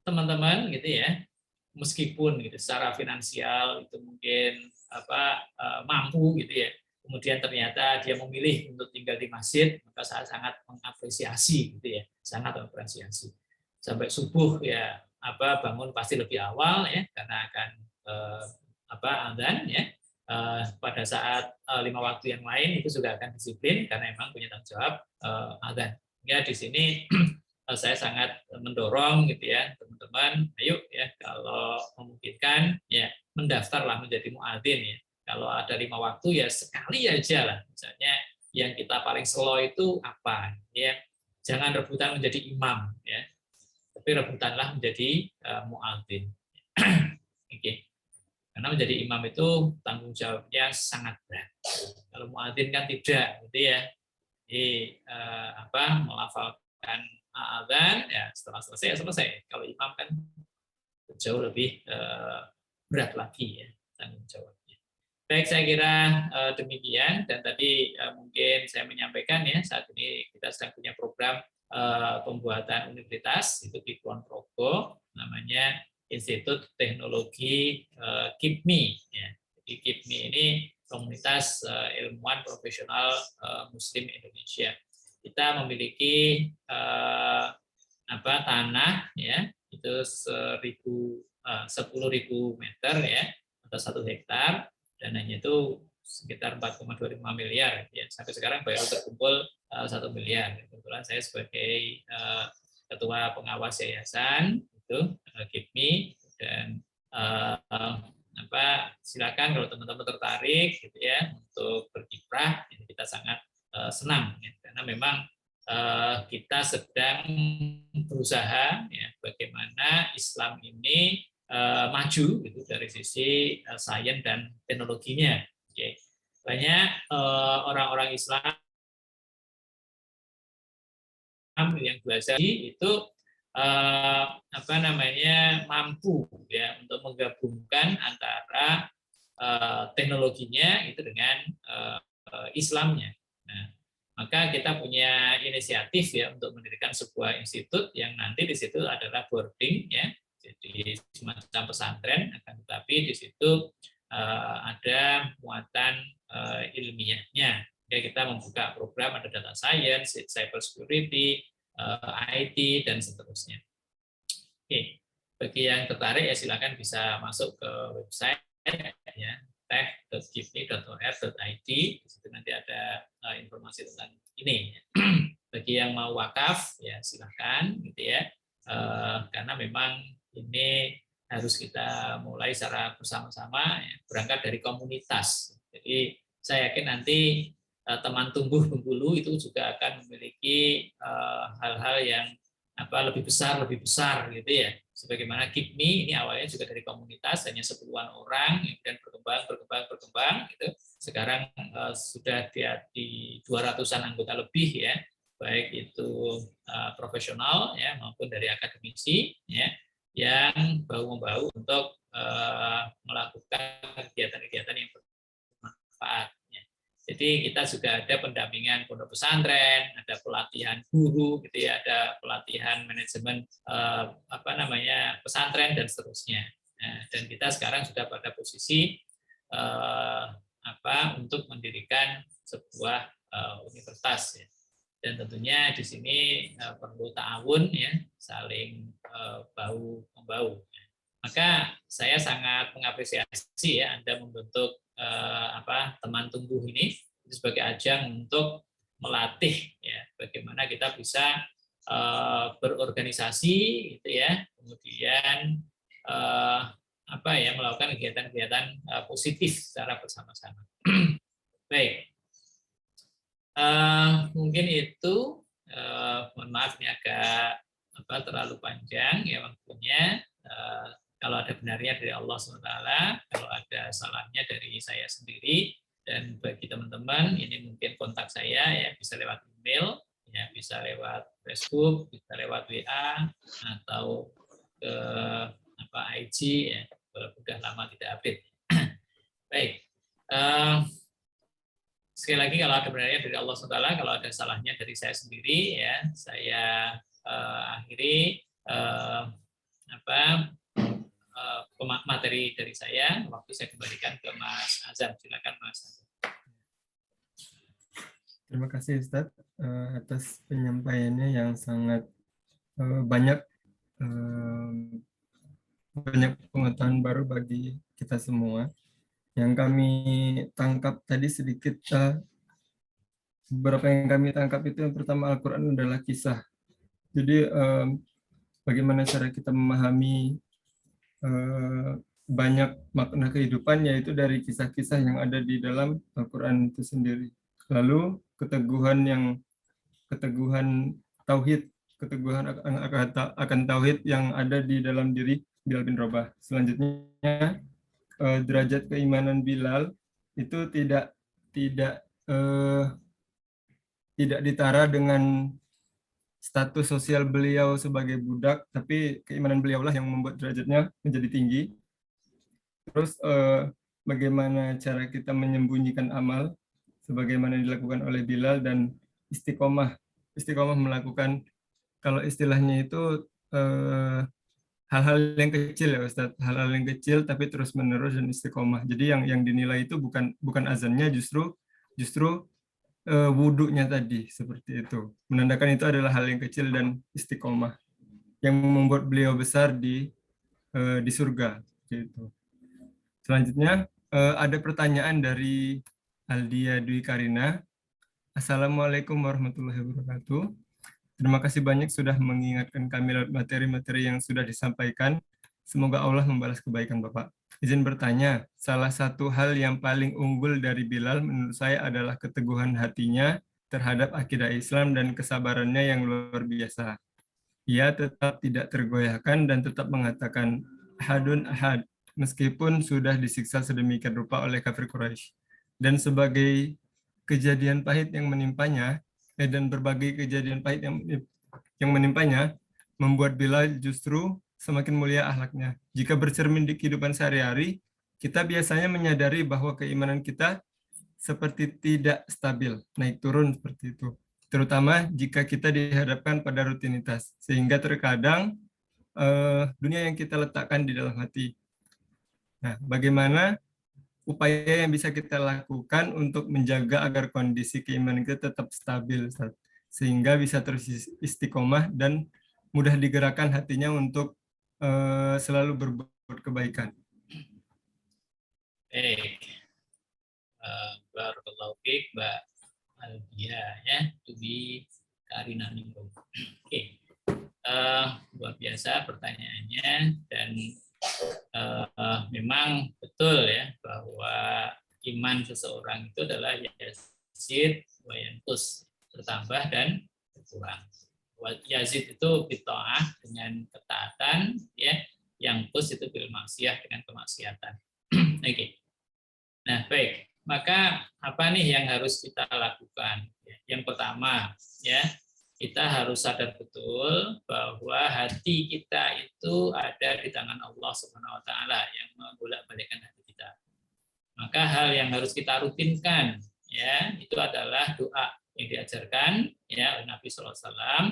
E: teman-teman gitu ya, meskipun gitu secara finansial itu mungkin mampu gitu ya, kemudian ternyata dia memilih untuk tinggal di masjid, maka saya sangat mengapresiasi gitu ya, sangat mengapresiasi. Sampai subuh ya bangun pasti lebih awal ya, karena akan adzan ya. Pada saat 5 waktu yang lain itu juga akan disiplin karena memang punya tanggung jawab adzan. Ya di sini saya sangat mendorong gitu ya teman-teman, ayo ya kalau memungkinkan ya mendaftarlah menjadi muadzin ya. Kalau ada 5 waktu ya sekali aja lah, misalnya yang kita paling slow itu apa ya, jangan rebutan menjadi imam ya, tapi rebutanlah menjadi muadzin. Oke. Karena menjadi imam itu tanggung jawabnya sangat berat. Kalau muadzin kan tidak gitu ya. Jadi melafalkan adzan ya setelah selesai. Kalau imam kan jauh lebih berat lagi ya tanggung jawabnya. Baik, saya kira demikian, dan tadi mungkin saya menyampaikan ya saat ini kita sedang punya program pembuatan universitas itu di Kulon Progo, namanya Institut Teknologi KIPMI ya. Jadi KIPMI ini komunitas ilmuwan profesional Muslim Indonesia. Kita memiliki tanah ya itu 10.000 meter ya, atau 1 hektar, dananya itu sekitar 4,25 miliar ya. Sampai sekarang baru terkumpul 1 miliar. Kebetulan saya sebagai ketua pengawas yayasan itu KIPMI, dan silakan kalau teman-teman tertarik gitu ya untuk berkiprah, kita sangat senang ya, karena memang kita sedang berusaha ya bagaimana Islam ini maju gitu dari sisi sains dan teknologinya. Oke. Banyak orang-orang Islam yang belajar itu apa namanya mampu ya untuk menggabungkan antara teknologinya itu dengan Islamnya. Nah, maka kita punya inisiatif ya untuk mendirikan sebuah institut yang nanti di situ adalah boarding ya, jadi semacam pesantren, akan tetapi di situ ada muatan ilmiahnya. Ya, kita membuka program ada data science, cyber security, IT dan seterusnya. Oke, bagi yang tertarik ya silakan bisa masuk ke website ya tech.givme.or.id. Di situ nanti ada informasi tentang ini. Bagi yang mau wakaf ya silakan gitu ya. Karena memang ini harus kita mulai secara bersama-sama ya, berangkat dari komunitas. Jadi saya yakin nanti teman tumbuh Bengkulu itu juga akan memiliki hal-hal yang lebih besar gitu ya. Sebagaimana KIPMI ini awalnya juga dari komunitas hanya 10-an orang, kemudian berkembang gitu. Sekarang sudah di 200-an anggota lebih ya, baik itu profesional ya maupun dari akademisi ya, yang bahu-membahu untuk melakukan kegiatan-kegiatan yang bermanfaat. Jadi kita juga ada pendampingan pondok pesantren, ada pelatihan guru, gitu ya, ada pelatihan manajemen pesantren dan seterusnya. Nah, dan kita sekarang sudah pada posisi untuk mendirikan sebuah universitas. Ya. Dan tentunya di sini perlu ta'awun ya, saling bahu membahu. Maka saya sangat mengapresiasi ya Anda membentuk teman tumbuh ini sebagai ajang untuk melatih ya bagaimana kita bisa berorganisasi gitu ya, kemudian melakukan kegiatan-kegiatan positif secara bersama-sama. Baik, mungkin itu mohon maaf ini agak terlalu panjang ya waktunya. Kalau ada benarnya dari Allah SWT, kalau ada salahnya dari saya sendiri, dan bagi teman-teman ini mungkin kontak saya ya bisa lewat email, ya bisa lewat Facebook, bisa lewat WA atau ke IG ya, sudah lama tidak update. Baik, sekali lagi kalau ada benarnya dari Allah SWT, kalau ada salahnya dari saya sendiri ya saya akhiri materi dari saya. Waktu saya kembalikan ke Mas Azam. Silakan Mas Azam.
A: Terima kasih Ustadz atas penyampaiannya yang sangat banyak pengetahuan baru bagi kita semua. Yang kami tangkap tadi sedikit, beberapa yang kami tangkap itu yang pertama Al-Quran adalah kisah. Jadi bagaimana cara kita memahami banyak makna kehidupan yaitu dari kisah-kisah yang ada di dalam Al-Quran itu sendiri. Lalu keteguhan tauhid, keteguhan akan tauhid yang ada di dalam diri Bilal bin Rabah. Selanjutnya derajat keimanan Bilal itu tidak ditara dengan status sosial beliau sebagai budak, tapi keimanan beliau lah yang membuat derajatnya menjadi tinggi. Terus bagaimana cara kita menyembunyikan amal, sebagaimana dilakukan oleh Bilal, dan istiqomah melakukan, kalau istilahnya itu hal-hal yang kecil ya Ustadz, hal-hal yang kecil tapi terus menerus dan istiqomah. Jadi yang dinilai itu bukan azannya, justru wudhunya tadi, seperti itu. Menandakan itu adalah hal yang kecil dan istiqomah yang membuat beliau besar di surga. Gitu. Selanjutnya ada pertanyaan dari Aldia Dwi Karina. Assalamualaikum warahmatullahi wabarakatuh. Terima kasih banyak sudah mengingatkan kami lewat materi-materi yang sudah disampaikan. Semoga Allah membalas kebaikan Bapak. Izin bertanya, salah satu hal yang paling unggul dari Bilal menurut saya adalah keteguhan hatinya terhadap akidah Islam dan kesabarannya yang luar biasa. Ia tetap tidak tergoyahkan dan tetap mengatakan ahadun ahad, meskipun sudah disiksa sedemikian rupa oleh kafir Quraisy. Dan sebagai kejadian pahit yang menimpanya, dan berbagai kejadian pahit yang menimpanya, membuat Bilal justru semakin mulia akhlaknya. Jika bercermin di kehidupan sehari-hari, kita biasanya menyadari bahwa keimanan kita seperti tidak stabil, naik turun seperti itu. Terutama jika kita dihadapkan pada rutinitas, sehingga terkadang dunia yang kita letakkan di dalam hati. Nah, bagaimana upaya yang bisa kita lakukan untuk menjaga agar kondisi keimanan kita tetap stabil, sehingga bisa terus istiqomah dan mudah digerakkan hatinya untuk selalu berbuat kebaikan.
E: Baik. Barakallahu fiik Mbak Albia ya, Tubi Karina Ningrum. Oke. Luar biasa pertanyaannya, dan memang betul ya bahwa iman seseorang itu adalah yazid wa yanqus, bertambah dan berkurang. Yazid itu bita'ah dengan ketaatan ya, yanqus itu bil maksiyah dengan kemaksiatan. Oke. Nah, baik. Maka apa nih yang harus kita lakukan? Yang pertama ya, kita harus sadar betul bahwa hati kita itu ada di tangan Allah Subhanahu wa taala yang membolak-balikkan hati kita. Maka hal yang harus kita rutinkan ya, itu adalah doa yang diajarkan ya oleh Nabi sallallahu alaihi wasallam,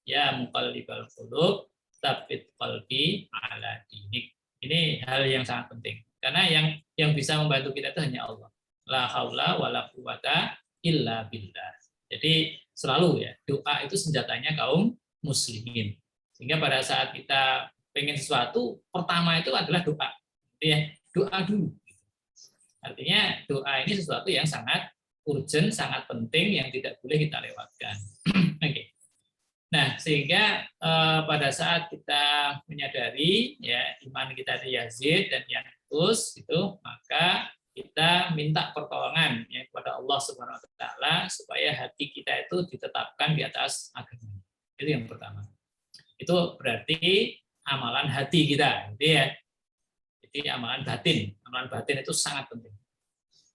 E: ya muqallibal qulub, tsabbit qalbi ala dinik. Ini hal yang sangat penting. Karena yang bisa membantu kita itu hanya Allah. La haula wala quwata illa billah. Jadi selalu ya, doa itu senjatanya kaum muslimin. Sehingga pada saat kita pengen sesuatu, pertama itu adalah doa. Ya, doa dulu. Artinya doa ini sesuatu yang sangat urgent, sangat penting, yang tidak boleh kita lewatkan. Oke. Nah, sehingga pada saat kita menyadari ya iman kita itu yazid dan yanqus itu, maka kita minta pertolongan ya kepada Allah Subhanahu wa taala supaya hati kita itu ditetapkan di atas agama. Itu yang pertama. Itu berarti amalan hati kita, gitu ya. Jadi amalan batin. Amalan batin itu sangat penting.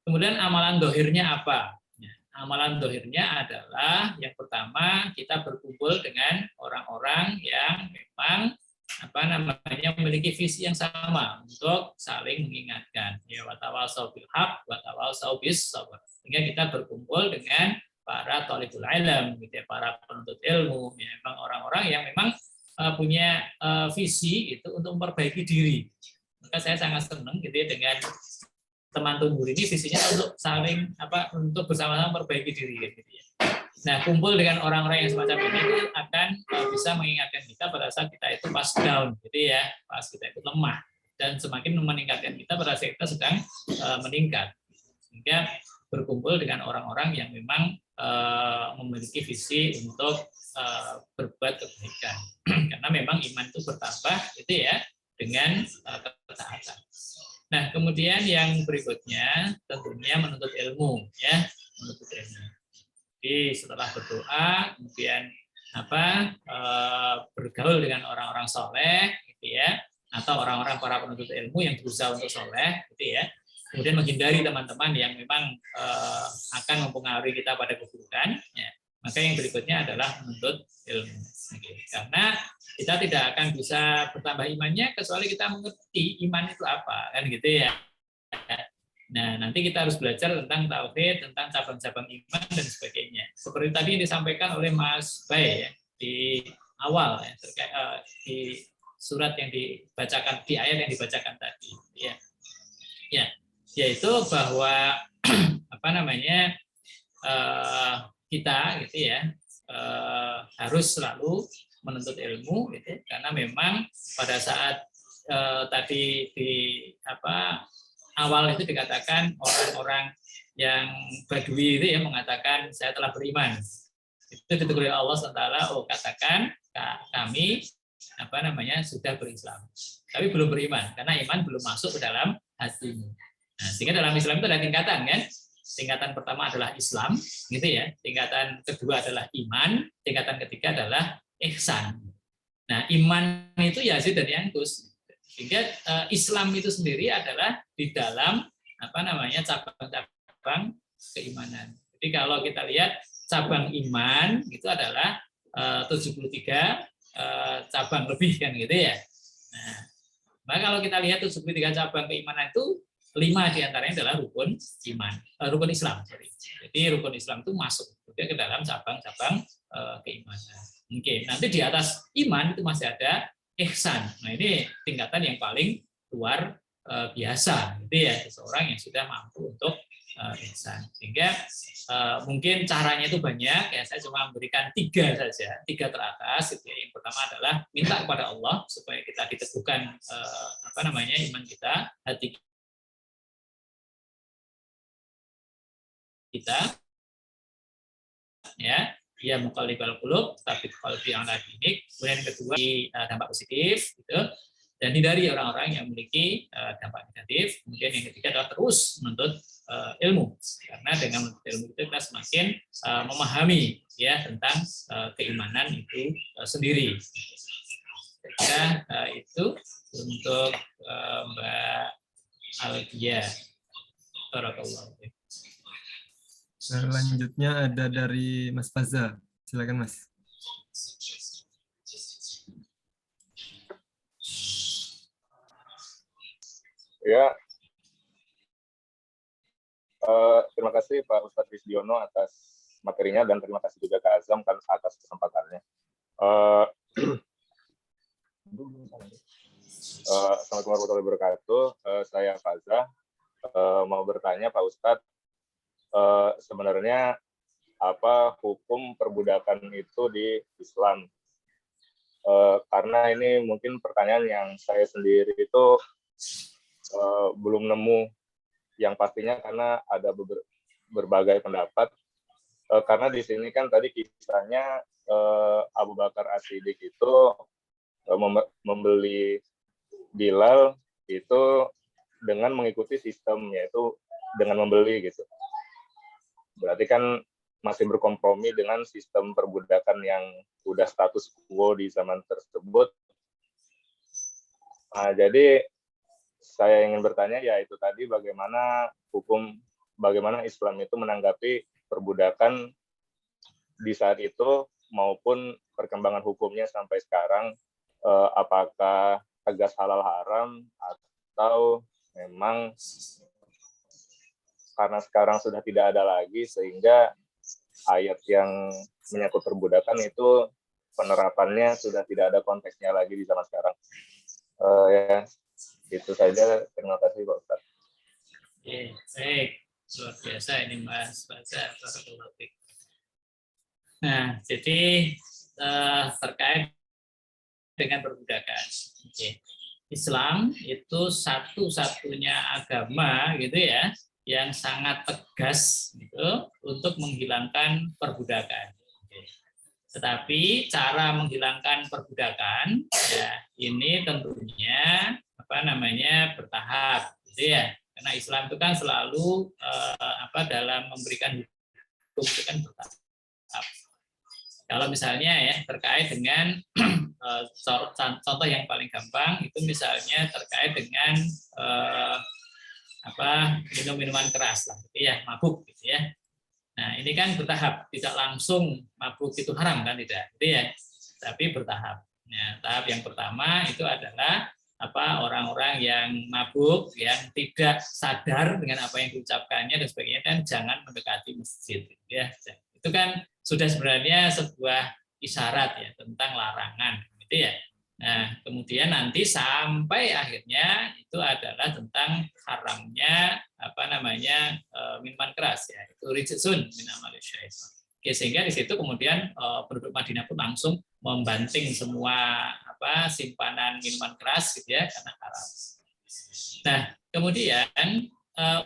E: Kemudian amalan dohirnya apa? Ya, amalan dohirnya adalah yang pertama, kita berkumpul dengan orang-orang yang memang memiliki visi yang sama untuk saling mengingatkan ya, watawasau bil haq watawasau bis sabr. Sehingga kita berkumpul dengan para thalibul ilm gitu ya, para penuntut ilmu ya, memang orang-orang yang memang punya visi itu untuk memperbaiki diri. Maka saya sangat senang gitu ya dengan teman tumbuh ini, visinya untuk saling untuk bersama-sama memperbaiki diri gitu ya. Nah, kumpul dengan orang-orang yang semacam ini itu akan bisa mengingatkan kita pada saat kita itu pas down, gitu ya, pas kita itu lemah, dan semakin meningkatkan kita pada saat kita sedang meningkat. Sehingga berkumpul dengan orang-orang yang memang memiliki visi untuk berbuat kebaikan, karena memang iman itu bertambah, gitu ya, dengan ketaatan. Nah, kemudian yang berikutnya tentunya menuntut ilmu, ya, menuntut ilmu. Jadi setelah berdoa, kemudian bergaul dengan orang-orang soleh, gitu ya, atau orang-orang para penuntut ilmu yang berusaha untuk soleh, gitu ya. Kemudian menghindari teman-teman yang memang akan mempengaruhi kita pada keburukan. Ya. Maka yang berikutnya adalah menuntut ilmu. Karena kita tidak akan bisa bertambah imannya kecuali kita mengerti iman itu apa, kan gitu ya. Nah, nanti kita harus belajar tentang tauhid, tentang cabang-cabang iman dan sebagainya. Seperti tadi yang disampaikan oleh Mas Bay ya, di awal ya, terkait di surat yang dibacakan, di ayat yang dibacakan tadi, ya, ya, yaitu bahwa kita gitu ya harus selalu menuntut ilmu, gitu, karena memang pada saat tadi di awal itu dikatakan orang-orang yang Badui itu ya mengatakan saya telah beriman. Itu ditegur oleh Allah SWT, oh katakan kami sudah berislam. Tapi belum beriman karena iman belum masuk ke dalam hatimu. Nah, sehingga dalam Islam itu ada tingkatan kan? Tingkatan pertama adalah Islam, gitu ya. Tingkatan kedua adalah iman, tingkatan ketiga adalah ihsan. Nah, iman itu yazid dan yanqus. Sehingga Islam itu sendiri adalah di dalam cabang-cabang keimanan. Jadi kalau kita lihat cabang iman itu adalah 73, cabang lebih kan gitu ya. Nah, maka kalau kita lihat 73 cabang keimanan itu 5 diantaranya adalah rukun iman, rukun Islam. Sorry. Jadi rukun Islam itu masuk juga ke dalam cabang-cabang keimanan. Oke, nanti di atas iman itu masih ada ihsan. Nah ini tingkatan yang paling luar biasa, gitu ya, seseorang yang sudah mampu untuk ihsan. Sehingga mungkin caranya itu banyak, ya saya cuma memberikan 3 saja, 3 teratas. Gitu ya. Yang pertama adalah minta kepada Allah supaya kita diteguhkan iman kita, hati kita, ya muqallibal qulub tapi qalbi ala dinik. Kemudian yang kedua dampak positif gitu, dan hindari orang-orang yang memiliki dampak negatif. Kemudian yang ketiga adalah terus menuntut ilmu, karena dengan menuntut ilmu itu kita semakin memahami ya tentang keimanan itu sendiri. Saya itu untuk Mbak Aldia. Barakallahu fiik.
A: Selanjutnya ada dari Mas Faza. Silakan Mas.
G: Ya, terima kasih Pak Ustadz Wisdiono atas materinya dan terima kasih juga Kak Azam atas kesempatannya. Assalamualaikum warahmatullahi wabarakatuh. Saya Faza. Mau bertanya Pak Ustadz, sebenarnya apa hukum perbudakan itu di Islam? Karena ini mungkin pertanyaan yang saya sendiri itu belum nemu yang pastinya, karena ada berbagai pendapat. Karena di sini kan tadi kisahnya Abu Bakar As-Siddiq itu membeli Bilal itu dengan mengikuti sistem, yaitu dengan membeli gitu. Berarti kan masih berkompromi dengan sistem perbudakan yang udah status quo di zaman tersebut. Nah, jadi saya ingin bertanya ya itu tadi bagaimana Islam itu menanggapi perbudakan di saat itu maupun perkembangan hukumnya sampai sekarang, apakah tegas halal haram atau memang karena sekarang sudah tidak ada lagi sehingga ayat yang menyangkut perbudakan itu penerapannya sudah tidak ada konteksnya lagi di zaman sekarang. Ya, itu saja. Terima kasih Pak Ustadz.
E: Baik, luar biasa ini Mas Baca. Nah, jadi terkait dengan perbudakan. Islam itu satu-satunya agama gitu ya yang sangat tegas gitu untuk menghilangkan perbudakan. Tetapi cara menghilangkan perbudakan ya ini tentunya bertahap gitu ya. Karena Islam itu kan selalu dalam memberikan hukum itu kan bertahap. Kalau misalnya ya terkait dengan contoh yang paling gampang itu misalnya terkait dengan minum-minuman keras lah, gitu ya, mabuk gitu ya. Nah ini kan bertahap, tidak langsung mabuk itu haram kan tidak, gitu ya, tapi bertahap. Nah, tahap yang pertama itu adalah orang-orang yang mabuk yang tidak sadar dengan apa yang diucapkannya dan sebagainya, dan jangan mendekati masjid, gitu ya. Itu kan sudah sebenarnya sebuah isyarat ya tentang larangan, gitu ya. Nah, kemudian nanti sampai akhirnya itu adalah tentang haramnya minuman keras ya, itu rijsun min amali syaitan. Oke, sehingga di situ kemudian penduduk Madinah pun langsung membanting semua simpanan minuman keras gitu ya karena haram. Nah, kemudian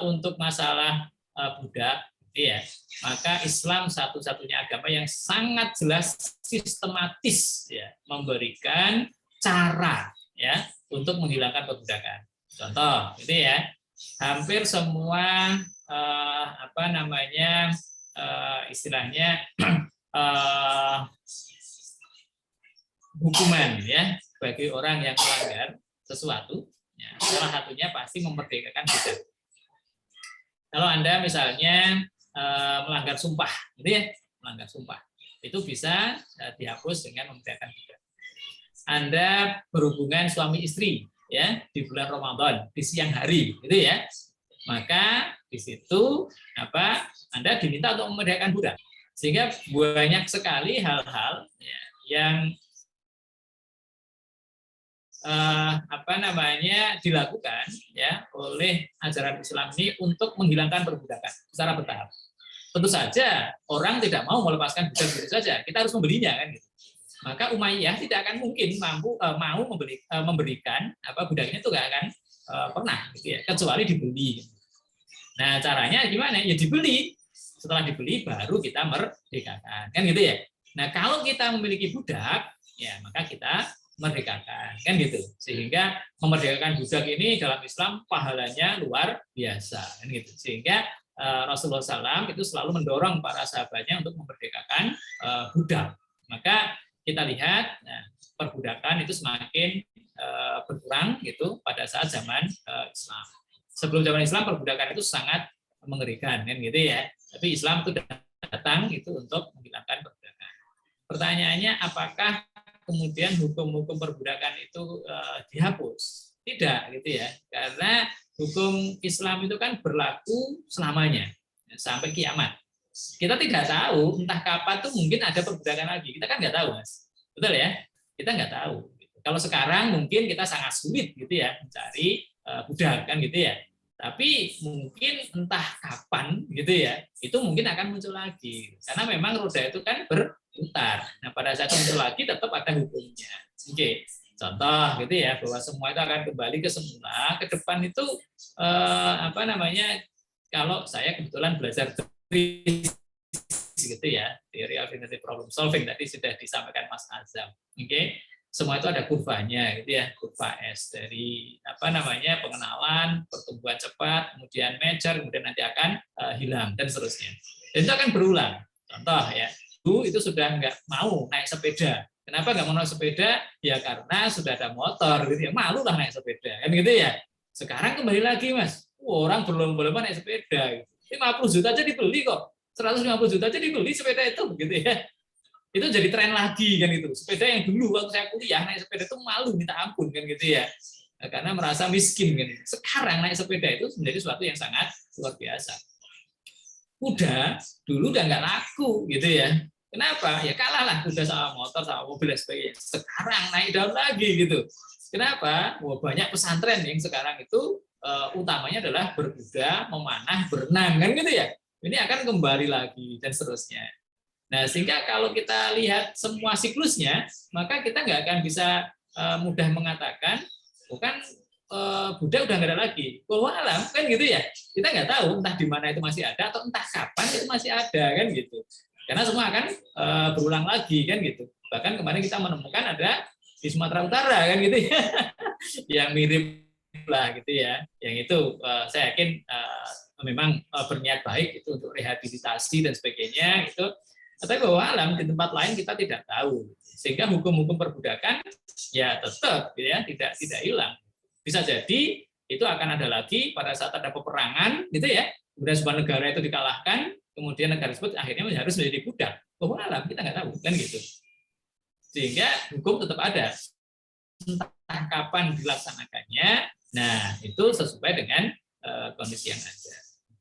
E: untuk masalah budak gitu ya, maka Islam satu-satunya agama yang sangat jelas sistematis ya memberikan cara ya untuk menghilangkan perbudakan. Contoh, gitu ya, hampir semua istilahnya hukuman ya bagi orang yang melanggar sesuatu, ya, salah satunya pasti memerdekakan budak. Kalau Anda misalnya melanggar sumpah, gitu ya, melanggar sumpah, itu bisa dihapus dengan memerdekakan budak. Anda berhubungan suami istri ya di bulan Ramadan di siang hari gitu ya, maka di situ Anda diminta untuk memerdekakan budak. Sehingga banyak sekali hal-hal ya, yang dilakukan ya oleh ajaran Islam ini untuk menghilangkan perbudakan secara bertahap. Tentu saja orang tidak mau melepaskan budak begitu saja, kita harus membelinya kan gitu. Maka Umayyah tidak akan mungkin mau memberikan budaknya itu nggak akan pernah gitu ya, kecuali dibeli. Nah caranya gimana? Ya dibeli. Setelah dibeli baru kita merdekakan kan gitu ya. Nah kalau kita memiliki budak ya maka kita merdekakan kan gitu. Sehingga memerdekakan budak ini dalam Islam pahalanya luar biasa kan gitu. Sehingga Rasulullah SAW itu selalu mendorong para sahabatnya untuk memerdekakan budak. Maka kita lihat perbudakan itu semakin berkurang gitu pada saat zaman Islam. Sebelum zaman Islam perbudakan itu sangat mengerikan kan gitu ya. Tapi Islam itu datang itu untuk menghilangkan perbudakan. Pertanyaannya apakah kemudian hukum-hukum perbudakan itu dihapus? Tidak gitu ya. Karena hukum Islam itu kan berlaku selamanya sampai kiamat. Kita tidak tahu entah kapan tuh mungkin ada perbudakan lagi. Kita kan nggak tahu, Mas. Betul ya? Kita nggak tahu. Kalau sekarang mungkin kita sangat sulit gitu ya mencari budak kan gitu ya. Tapi mungkin entah kapan gitu ya, itu mungkin akan muncul lagi. Karena memang roda itu kan berputar. Nah, pada saat muncul lagi tetap ada hukumnya. Oke. Contoh gitu ya, bahwa semua itu akan kembali ke semula. Ke depan itu kalau saya kebetulan belajar gitu ya, teori alternative problem solving tadi sudah disampaikan Mas Azam. Oke. Semua itu ada kurvanya gitu ya, kurva S dari pengenalan, pertumbuhan cepat, kemudian mature, kemudian nanti akan hilang dan seterusnya. Dan itu akan berulang. Contoh ya, dulu itu sudah nggak mau naik sepeda. Kenapa nggak mau naik sepeda? Ya karena sudah ada motor gitu ya, malu lah naik sepeda kan gitu ya. Sekarang kembali lagi Mas, orang berlomba-lomba naik sepeda. 50 juta aja dibeli kok, 150 juta aja dibeli sepeda itu gitu ya. Itu jadi tren lagi kan itu. Sepeda yang dulu waktu saya kuliah naik sepeda itu malu minta ampun kan gitu ya. Karena merasa miskin kan. Sekarang naik sepeda itu menjadi sesuatu yang sangat luar biasa. Kuda dulu udah nggak laku gitu ya. Kenapa? Ya kalah lah kuda sama motor sama mobil dan sebagainya. Sekarang naik daun lagi gitu. Kenapa? Wah, banyak pesantren yang sekarang itu utamanya adalah berkuda, memanah, berenang kan gitu ya. Ini akan kembali lagi dan seterusnya. Nah, sehingga kalau kita lihat semua siklusnya, maka kita nggak akan bisa mudah mengatakan, bukan Buddha udah nggak ada lagi. Wallahu alam kan gitu ya. Kita nggak tahu entah di mana itu masih ada atau entah kapan itu masih ada kan gitu. Karena semua akan berulang lagi kan gitu. Bahkan kemarin kita menemukan ada di Sumatera Utara kan gitu ya, yang mirip lah gitu ya. Yang itu saya yakin memang berniat baik itu untuk rehabilitasi dan sebagainya itu. Tapi bahwa alam di tempat lain kita tidak tahu, sehingga hukum-hukum perbudakan ya tetap ya tidak hilang. Bisa jadi itu akan ada lagi pada saat ada peperangan gitu ya, kemudian sebuah negara itu dikalahkan, kemudian negara tersebut akhirnya harus menjadi budak. Bahwa alam kita nggak tahu kan gitu. Sehingga hukum tetap ada, entah kapan dilaksanakannya. Nah itu sesuai dengan kondisi yang ada.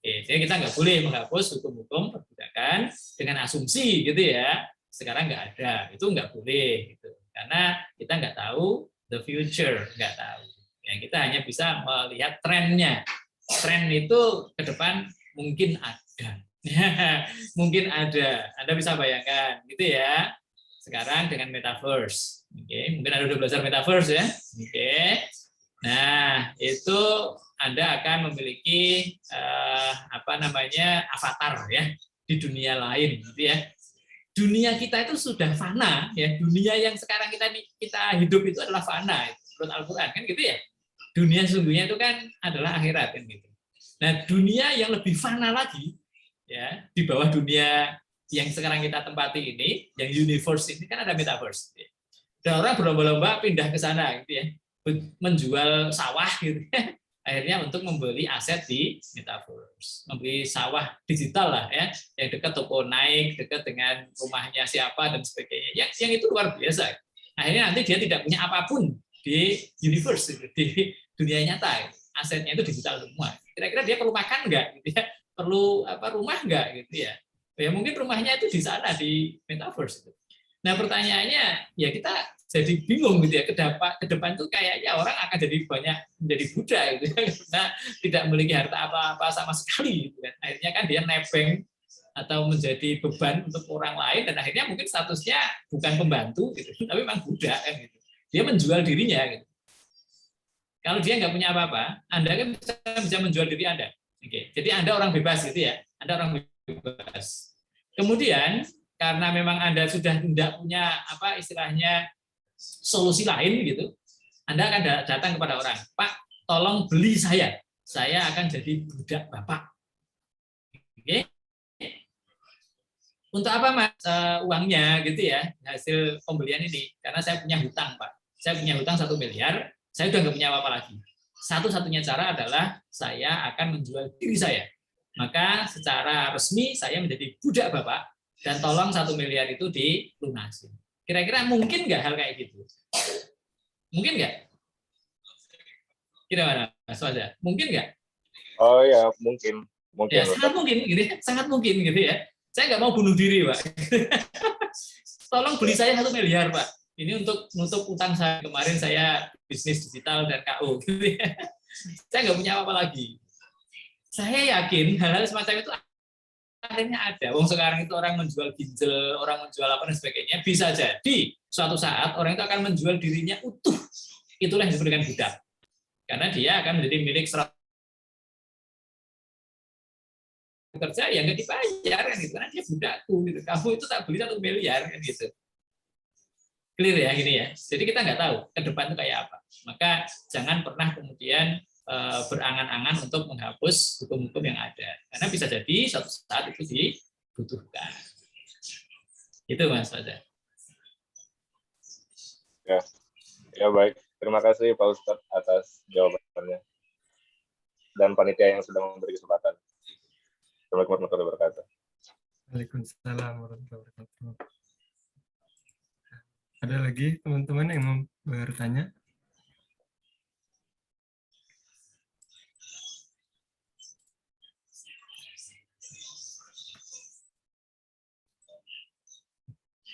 E: Jadi kita nggak boleh menghapus hukum-hukum perbudakan dengan asumsi gitu ya. Sekarang nggak ada, itu nggak boleh gitu. Karena kita nggak tahu the future, nggak tahu. Ya, kita hanya bisa melihat trennya. Tren itu ke depan mungkin ada, mungkin ada. Anda bisa bayangkan gitu ya. Sekarang dengan metaverse, mungkin Anda udah belajar metaverse ya. Nah itu Anda akan memiliki avatar ya di dunia lain gitu ya. Dunia kita itu sudah fana ya. Dunia yang sekarang kita hidup itu adalah fana menurut Al-Qur'an kan gitu ya. Dunia sesungguhnya itu kan adalah akhirat kan gitu. Nah, dunia yang lebih fana lagi ya, di bawah dunia yang sekarang kita tempati ini, yang universe ini kan ada metaverse. Ya. Dan orang berlomba-lomba pindah ke sana gitu ya. Menjual sawah gitu ya. Akhirnya untuk membeli aset di metaverse, membeli sawah digital lah ya, yang dekat toko naik, dekat dengan rumahnya siapa dan sebagainya. Yang itu luar biasa. Akhirnya nanti dia tidak punya apapun di universe, di dunia nyata. Asetnya itu digital semua. Kira-kira dia perlu makan nggak? Gitu ya? Perlu rumah nggak? Gitu ya. Ya mungkin rumahnya itu di sana di metaverse. Nah pertanyaannya ya kita jadi bingung gitu ya. Ke depan tuh kayaknya orang akan jadi banyak menjadi Buddha gitu ya. Karena tidak memiliki harta apa-apa sama sekali. Gitu kan. Akhirnya kan dia nebeng atau menjadi beban untuk orang lain dan akhirnya mungkin statusnya bukan pembantu gitu, tapi memang budak kan gitu. Dia menjual dirinya gitu. Kalau dia nggak punya apa-apa, Anda kan bisa menjual diri Anda. Oke. Jadi Anda orang bebas gitu ya. Anda orang bebas. Kemudian karena memang Anda sudah tidak punya apa istilahnya solusi lain gitu, Anda akan datang kepada orang, Pak, tolong beli saya akan jadi budak Bapak. Oke. Untuk apa Mas uangnya gitu ya, hasil pembelian ini? Karena saya punya hutang Pak, saya punya hutang 1 miliar, saya udah nggak punya apa-apa lagi. Satu-satunya cara adalah saya akan menjual diri saya. Maka secara resmi saya menjadi budak Bapak, dan tolong 1 miliar itu dilunasi. Kira-kira mungkin nggak hal kayak gitu? Mungkin nggak? Kira-kira Mas Fajar? Mungkin nggak?
G: Oh ya, mungkin.
E: Ya, sangat mungkin gitu ya, sangat mungkin gitu ya. Saya nggak mau bunuh diri, Pak. Tolong beli saya 1 miliar, Pak. Ini untuk menutup utang saya. Kemarin saya bisnis digital dan KO. Gitu ya. Saya nggak punya apa-apa lagi. Saya yakin hal-hal semacam itu akhirnya ada. Wong sekarang itu orang menjual ginjal, orang menjual apa dan sebagainya. Bisa jadi suatu saat orang itu akan menjual dirinya utuh. Itulah yang disebut dengan budak. Karena dia akan menjadi milik kerja yang nggak dibayar kan gitu, karena dia budakku gitu. Kamu itu tak beli 1 miliar kan gitu. Clear ya gini ya. Jadi kita nggak tahu ke depan itu kayak apa. Maka jangan pernah kemudian berangan-angan untuk menghapus hukum-hukum yang ada. Karena bisa jadi suatu saat itu dibutuhkan. Itu Mas Fajar.
G: Ya baik. Terima kasih Pak Ustadz atas jawabannya dan panitia yang sudah memberi kesempatan. Assalamualaikum warahmatullahi wabarakatuh.
A: Waalaikumsalam warahmatullahi wabarakatuh. Ada lagi teman-teman yang mau bertanya?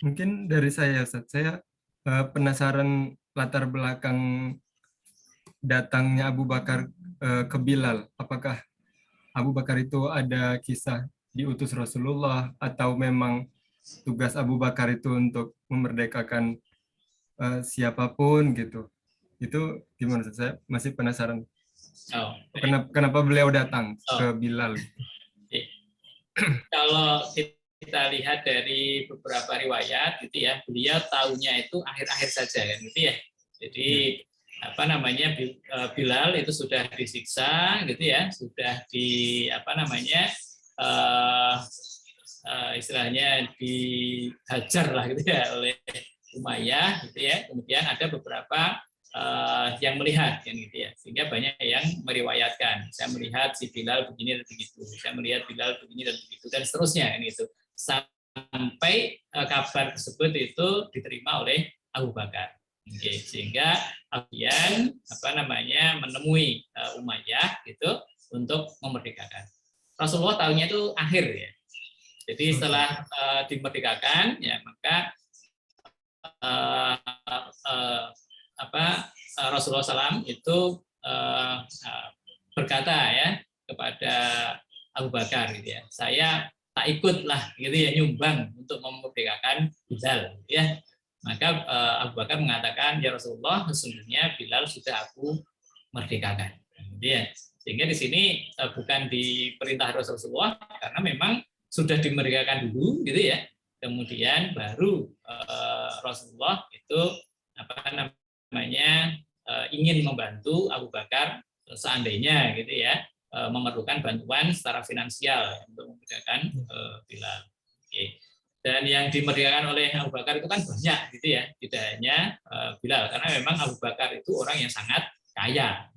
A: Mungkin dari saya, Ustaz. Saya penasaran latar belakang datangnya Abu Bakar ke Bilal. Apakah Abu Bakar itu ada kisah diutus Rasulullah atau memang tugas Abu Bakar itu untuk memerdekakan siapapun gitu? Itu gimana? Saya masih penasaran. Kenapa beliau datang ke Bilal?
E: Kalau kita lihat dari beberapa riwayat gitu ya, beliau tahunya itu akhir-akhir saja kan gitu ya. Jadi apa namanya Bilal itu sudah disiksa gitu ya, sudah di apa namanya istilahnya dihajar lah gitu ya oleh Umayyah gitu ya. Kemudian ada beberapa yang melihat kan gitu ya, sehingga banyak yang meriwayatkan. Saya melihat si Bilal begini dan begitu, saya melihat Bilal begini dan begitu dan seterusnya kan gitu. Sampai kabar tersebut itu diterima oleh Abu Bakar. Oke, sehingga kemudian apa namanya menemui Umayyah gitu untuk memerdekakan. Rasulullah tahunnya itu akhir ya. Jadi setelah dimerdekakan ya maka Rasulullah SAW itu berkata ya kepada Abu Bakar gitu ya, saya tak ikutlah gitu ya nyumbang untuk memerdekakan Bilal ya. Maka Abu Bakar mengatakan, ya Rasulullah, sesungguhnya Bilal sudah aku merdekakan. Ya. Sehingga di sini bukan diperintah Rasulullah, karena memang sudah dimerdekakan dulu, gitu ya. Kemudian baru Rasulullah itu apa namanya ingin membantu Abu Bakar seandainya, gitu ya, memerlukan bantuan secara finansial untuk memerdekakan Bilal. Oke. Dan yang dimerdekakan oleh Abu Bakar itu kan banyak gitu ya, tidak hanya Bilal, karena memang Abu Bakar itu orang yang sangat kaya.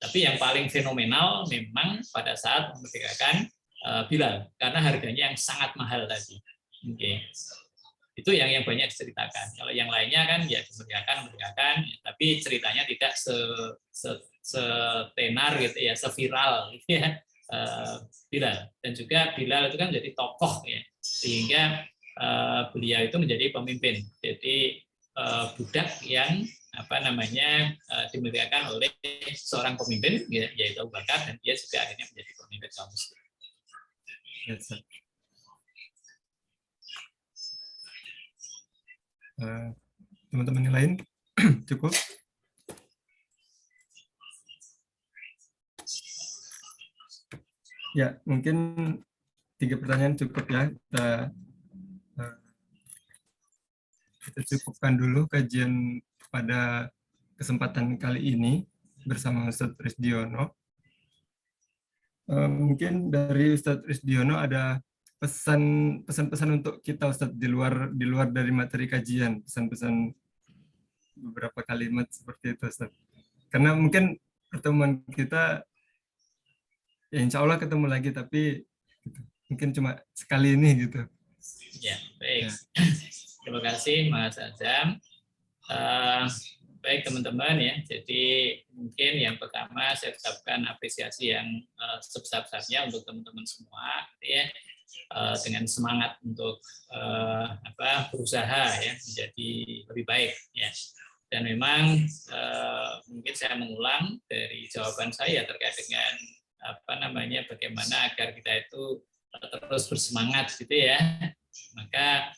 E: Tapi yang paling fenomenal memang pada saat memerdekakan Bilal, karena harganya yang sangat mahal tadi. Oke. Itu yang banyak diceritakan. Kalau yang lainnya kan ya memeriahkan, ya, tapi ceritanya tidak setenar gitu ya, seviral gitu ya. Bilal, dan juga Bilal itu kan jadi tokoh ya, sehingga beliau itu menjadi pemimpin. Jadi budak yang dimuliakan oleh seorang pemimpin yaitu Abu Bakar, dan dia juga akhirnya menjadi pemimpin kaum muslim.
A: Yes, sir. Teman-teman yang lain cukup? Ya, mungkin 3 pertanyaan cukup ya. Kita cukupkan dulu kajian pada kesempatan kali ini bersama Ustadz Risdiono. Mungkin dari Ustadz Risdiono ada pesan-pesan untuk kita Ustadz di luar dari materi kajian, pesan-pesan beberapa kalimat seperti itu Ustadz. Karena mungkin pertemuan kita ya insya Allah ketemu lagi, tapi mungkin cuma sekali ini gitu.
E: Ya, baik. Ya. Terima kasih Mas Azam. Baik teman-teman ya, jadi mungkin yang pertama saya ucapkan apresiasi yang sebesar-besarnya untuk teman-teman semua ya, dengan semangat untuk berusaha ya menjadi lebih baik ya. Dan memang mungkin saya mengulang dari jawaban saya terkait dengan bagaimana agar kita itu terus bersemangat gitu ya. Maka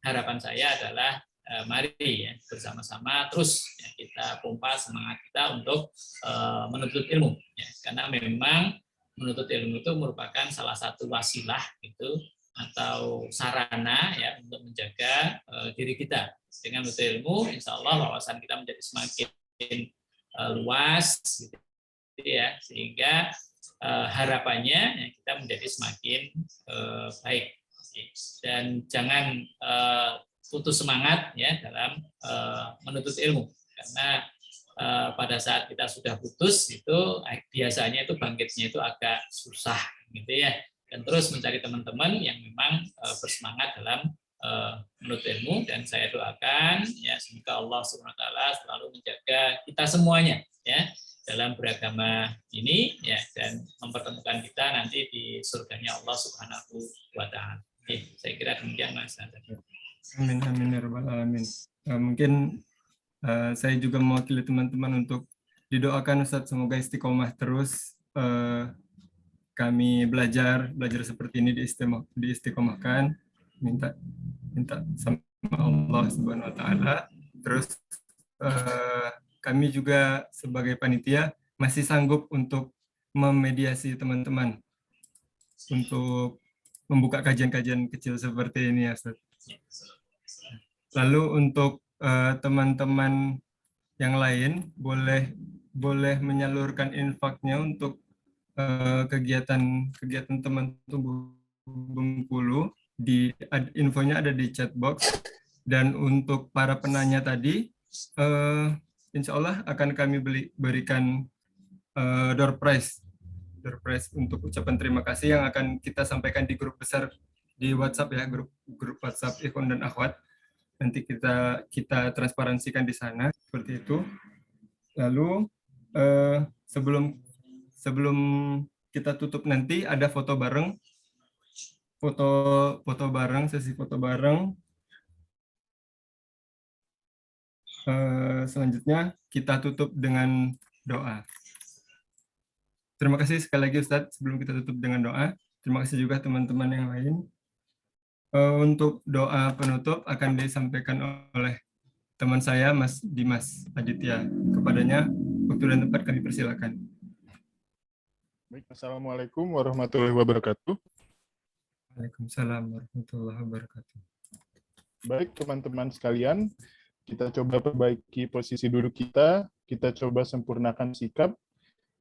E: harapan saya adalah mari ya bersama-sama terus ya, kita pompa semangat kita untuk menuntut ilmu ya. Karena memang menuntut ilmu itu merupakan salah satu wasilah gitu atau sarana ya untuk menjaga diri kita. Dengan menuntut ilmu insya Allah wawasan kita menjadi semakin luas gitu ya, sehingga harapannya ya, kita menjadi semakin baik. Dan jangan putus semangat ya dalam menuntut ilmu, karena pada saat kita sudah putus itu biasanya itu bangkitnya itu agak susah gitu ya, dan terus mencari teman-teman yang memang bersemangat dalam menuntut ilmu. Dan saya doakan ya semoga Allah SWT selalu menjaga kita semuanya ya dalam beragama ini ya, dan mempertemukan kita nanti di surganya Allah Subhanahu wa Ta'ala. Saya kira demikian Mas.
A: Amin amin ya rabbal alamin. Mungkin saya juga mewakili teman-teman untuk didoakan Ustadz semoga istiqomah terus. Kami belajar seperti ini diistiqomahkan. Minta sama Allah Subhanahu wa Ta'ala. Terus kami juga sebagai panitia masih sanggup untuk memediasi teman-teman untuk membuka kajian-kajian kecil seperti ini ya Ustaz. Lalu untuk teman-teman yang lain boleh menyalurkan infaknya untuk kegiatan teman tumbuh Bengkulu, infonya ada di chat box. Dan untuk para penanya tadi insya Allah akan kami berikan door prize untuk ucapan terima kasih yang akan kita sampaikan di grup besar di WhatsApp ya, grup WhatsApp Ikhwan dan Akhwat. Nanti kita transparansikan di sana seperti itu. Lalu sebelum kita tutup nanti ada foto bareng, sesi foto bareng. Selanjutnya kita tutup dengan doa. Terima kasih sekali lagi Ustadz, sebelum kita tutup dengan doa. Terima kasih juga teman-teman yang lain. Untuk doa penutup akan disampaikan oleh teman saya, Mas Dimas Aditya. Kepadanya, waktu dan tempat kami persilakan.
H: Baik, Assalamualaikum warahmatullahi wabarakatuh.
A: Waalaikumsalam warahmatullahi wabarakatuh.
H: Baik, teman-teman sekalian, kita coba perbaiki posisi duduk kita coba sempurnakan sikap,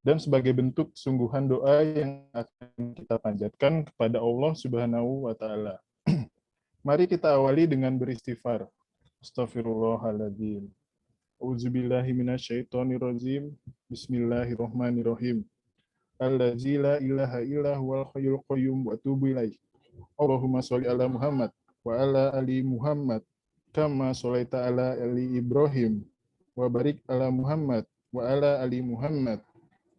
H: dan sebagai bentuk sungguhan doa yang akan kita panjatkan kepada Allah Subhanahu wa Ta'ala. Mari kita awali dengan beristighfar. Astaghfirullahaladzim. Auzubillahi minasyaitonirrajim. Bismillahirrahmanirrahim. Allazi la ilaha illa huwal hayyul qayyum wa atubu ilaih. Allahumma sholli ala Muhammad wa ala ali Muhammad kama sholaita ala ali Ibrahim wa barik ala Muhammad wa ala ali Muhammad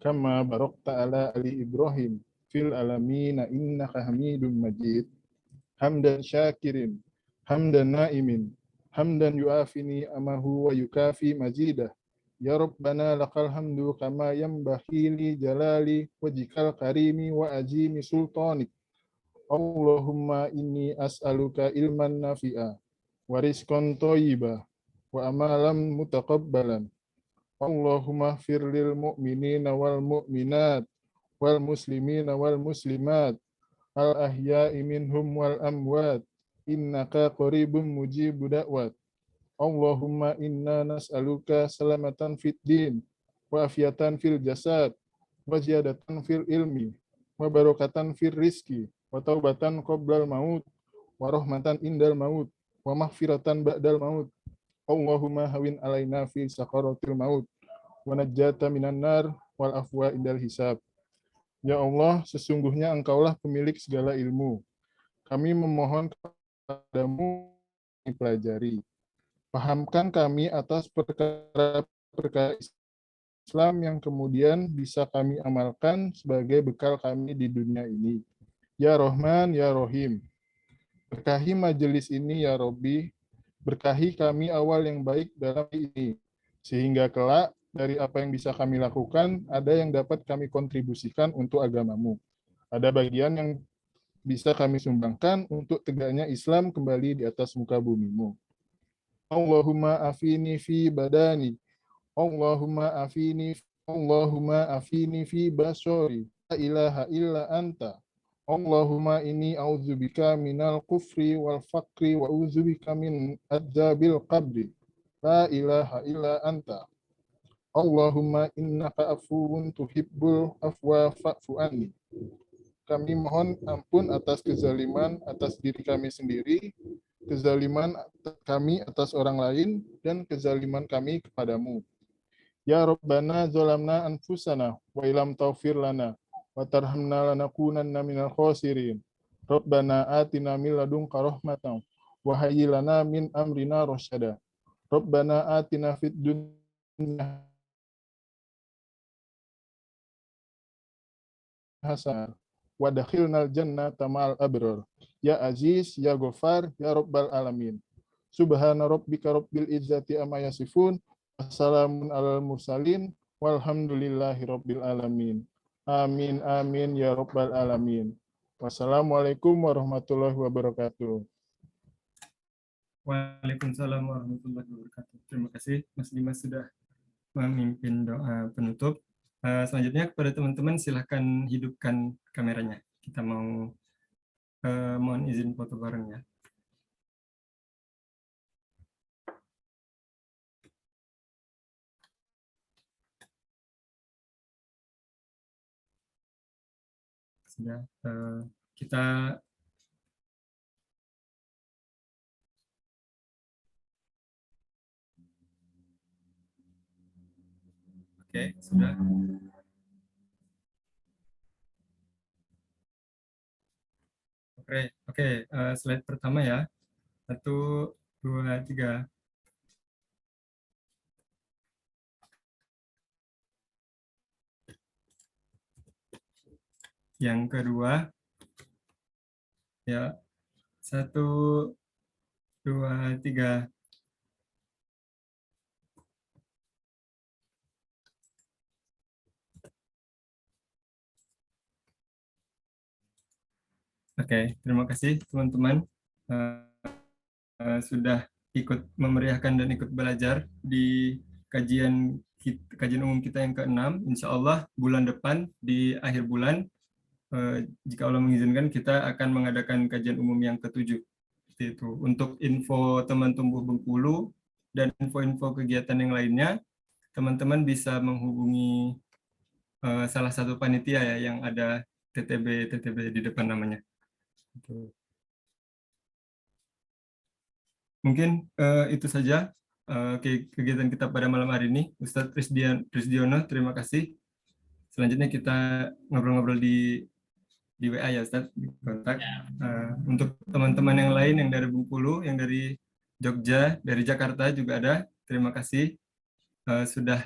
H: kama barakta ala ali Ibrahim fil alamin innaka Hamidum Majid. Hamdan syakirin, hamdan naimin, hamdan yuafini amahu wa yukafi mazidah. Ya Rabbana lakal hamdu kama yanbaghi li jalali wajhikal karimi wa azimi sultanik. Allahumma inni as'aluka ilman nafi'a wa rizqan thayyiba wa amalan mutaqabbalan. Allahumma ighfir lil mu'minina wal mu'minat wal muslimina wal muslimat al ahya'i minhum wal amwat innaka qaribun mujibud da'wat. Allahumma inna nas'aluka salamatan fid din wa afiatan fil jasad wa ziyadatan fil ilmi wa barakatan fil rizki wa taubatan qoblal maut wa rahmatan indal maut wa maghfiratan ba'dal maut. Allahumma hawin alaina fi sakaratil maut wa najjata minan nar wal afwa indal hisab. Ya Allah, sesungguhnya Engkaulah pemilik segala ilmu. Kami memohon kepadamu dipelajari. Pahamkan kami atas perkara-perkara Islam yang kemudian bisa kami amalkan sebagai bekal kami di dunia ini. Ya Rahman, Ya Rahim. Berkahi majelis ini, Ya Robbi. Berkahi kami awal yang baik dalam ini. Sehingga kelak dari apa yang bisa kami lakukan, ada yang dapat kami kontribusikan untuk agamamu. Ada bagian yang bisa kami sumbangkan untuk tegaknya Islam kembali di atas muka bumimu. Allahumma afini fi badani, Allahumma afini fi basori, la ilaha illa anta. Allahumma inni a'udzubika minal kufri wal faqri wa a'udzubika min adzabil qabri. La ilaha illa anta. Allahumma innaka afuwun tuhibbul afwa fa'fu anni. Kami mohon ampun atas kezaliman atas diri kami sendiri, kezaliman kami atas orang lain, dan kezaliman kami kepadamu. Ya Rabbana zalamna anfusana wa ilam taghfir lana wa tarhamna lanakunanna minal khasirin. Rabbana atina min ladunka rahmatan wa hayyi lana min amrina rasyada. Rabbana atina fid dunya hasanah wa dakhilnal jannata ma'al abrar. Ya Aziz, Ya Ghafar, Ya Rabbal Alamin. Subhana rabbika rabbil izzati amma yasifun. Wassalamun alal mursalin. Walhamdulillahi rabbil alamin. Amin, amin, ya Rabbal Alamin. Wassalamualaikum warahmatullahi wabarakatuh.
A: Waalaikumsalam warahmatullahi wabarakatuh. Terima kasih Mas Dimas sudah memimpin doa penutup. Selanjutnya kepada teman-teman silahkan hidupkan kameranya. Kita mau mohon izin foto bareng ya. Sudah, kita oke, sudah. Oke, slide pertama ya. 1, 2, 3. Yang kedua, ya, 1, 2, 3. Oke, terima kasih teman-teman sudah ikut memeriahkan dan ikut belajar di kajian umum kita yang ke-6. Insya Allah bulan depan di akhir bulan, jika Allah mengizinkan, kita akan mengadakan kajian umum yang ke-7. Seperti itu. Untuk info teman tumbuh Bengkulu dan info-info kegiatan yang lainnya, teman-teman bisa menghubungi salah satu panitia ya yang ada TTB di depan namanya. Mungkin itu saja kegiatan kita pada malam hari ini. Ustadz Trisdiono, terima kasih. Selanjutnya kita ngobrol-ngobrol di di WA ya Ustaz, di kontak.
E: Ya.
A: Untuk teman-teman yang lain yang dari Bengkulu, yang dari Jogja, dari Jakarta juga ada. Terima kasih sudah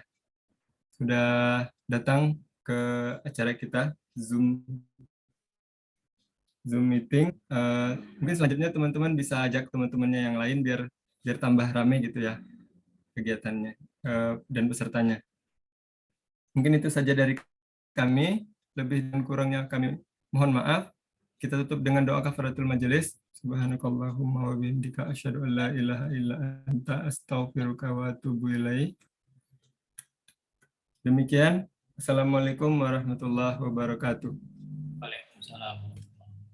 A: datang ke acara kita Zoom meeting. Mungkin selanjutnya teman-teman bisa ajak teman-temannya yang lain biar tambah rame gitu ya kegiatannya dan pesertanya. Mungkin itu saja dari kami. Lebih dan kurangnya kami mohon maaf. Kita tutup dengan doa kafaratul majelis. Subhanakallahumma wa bihamdika asyhadu an la ilaha illa anta astaghfiruka wa atubu ilaik. Demikian. Assalamualaikum warahmatullahi wabarakatuh.
E: Waalaikumsalam.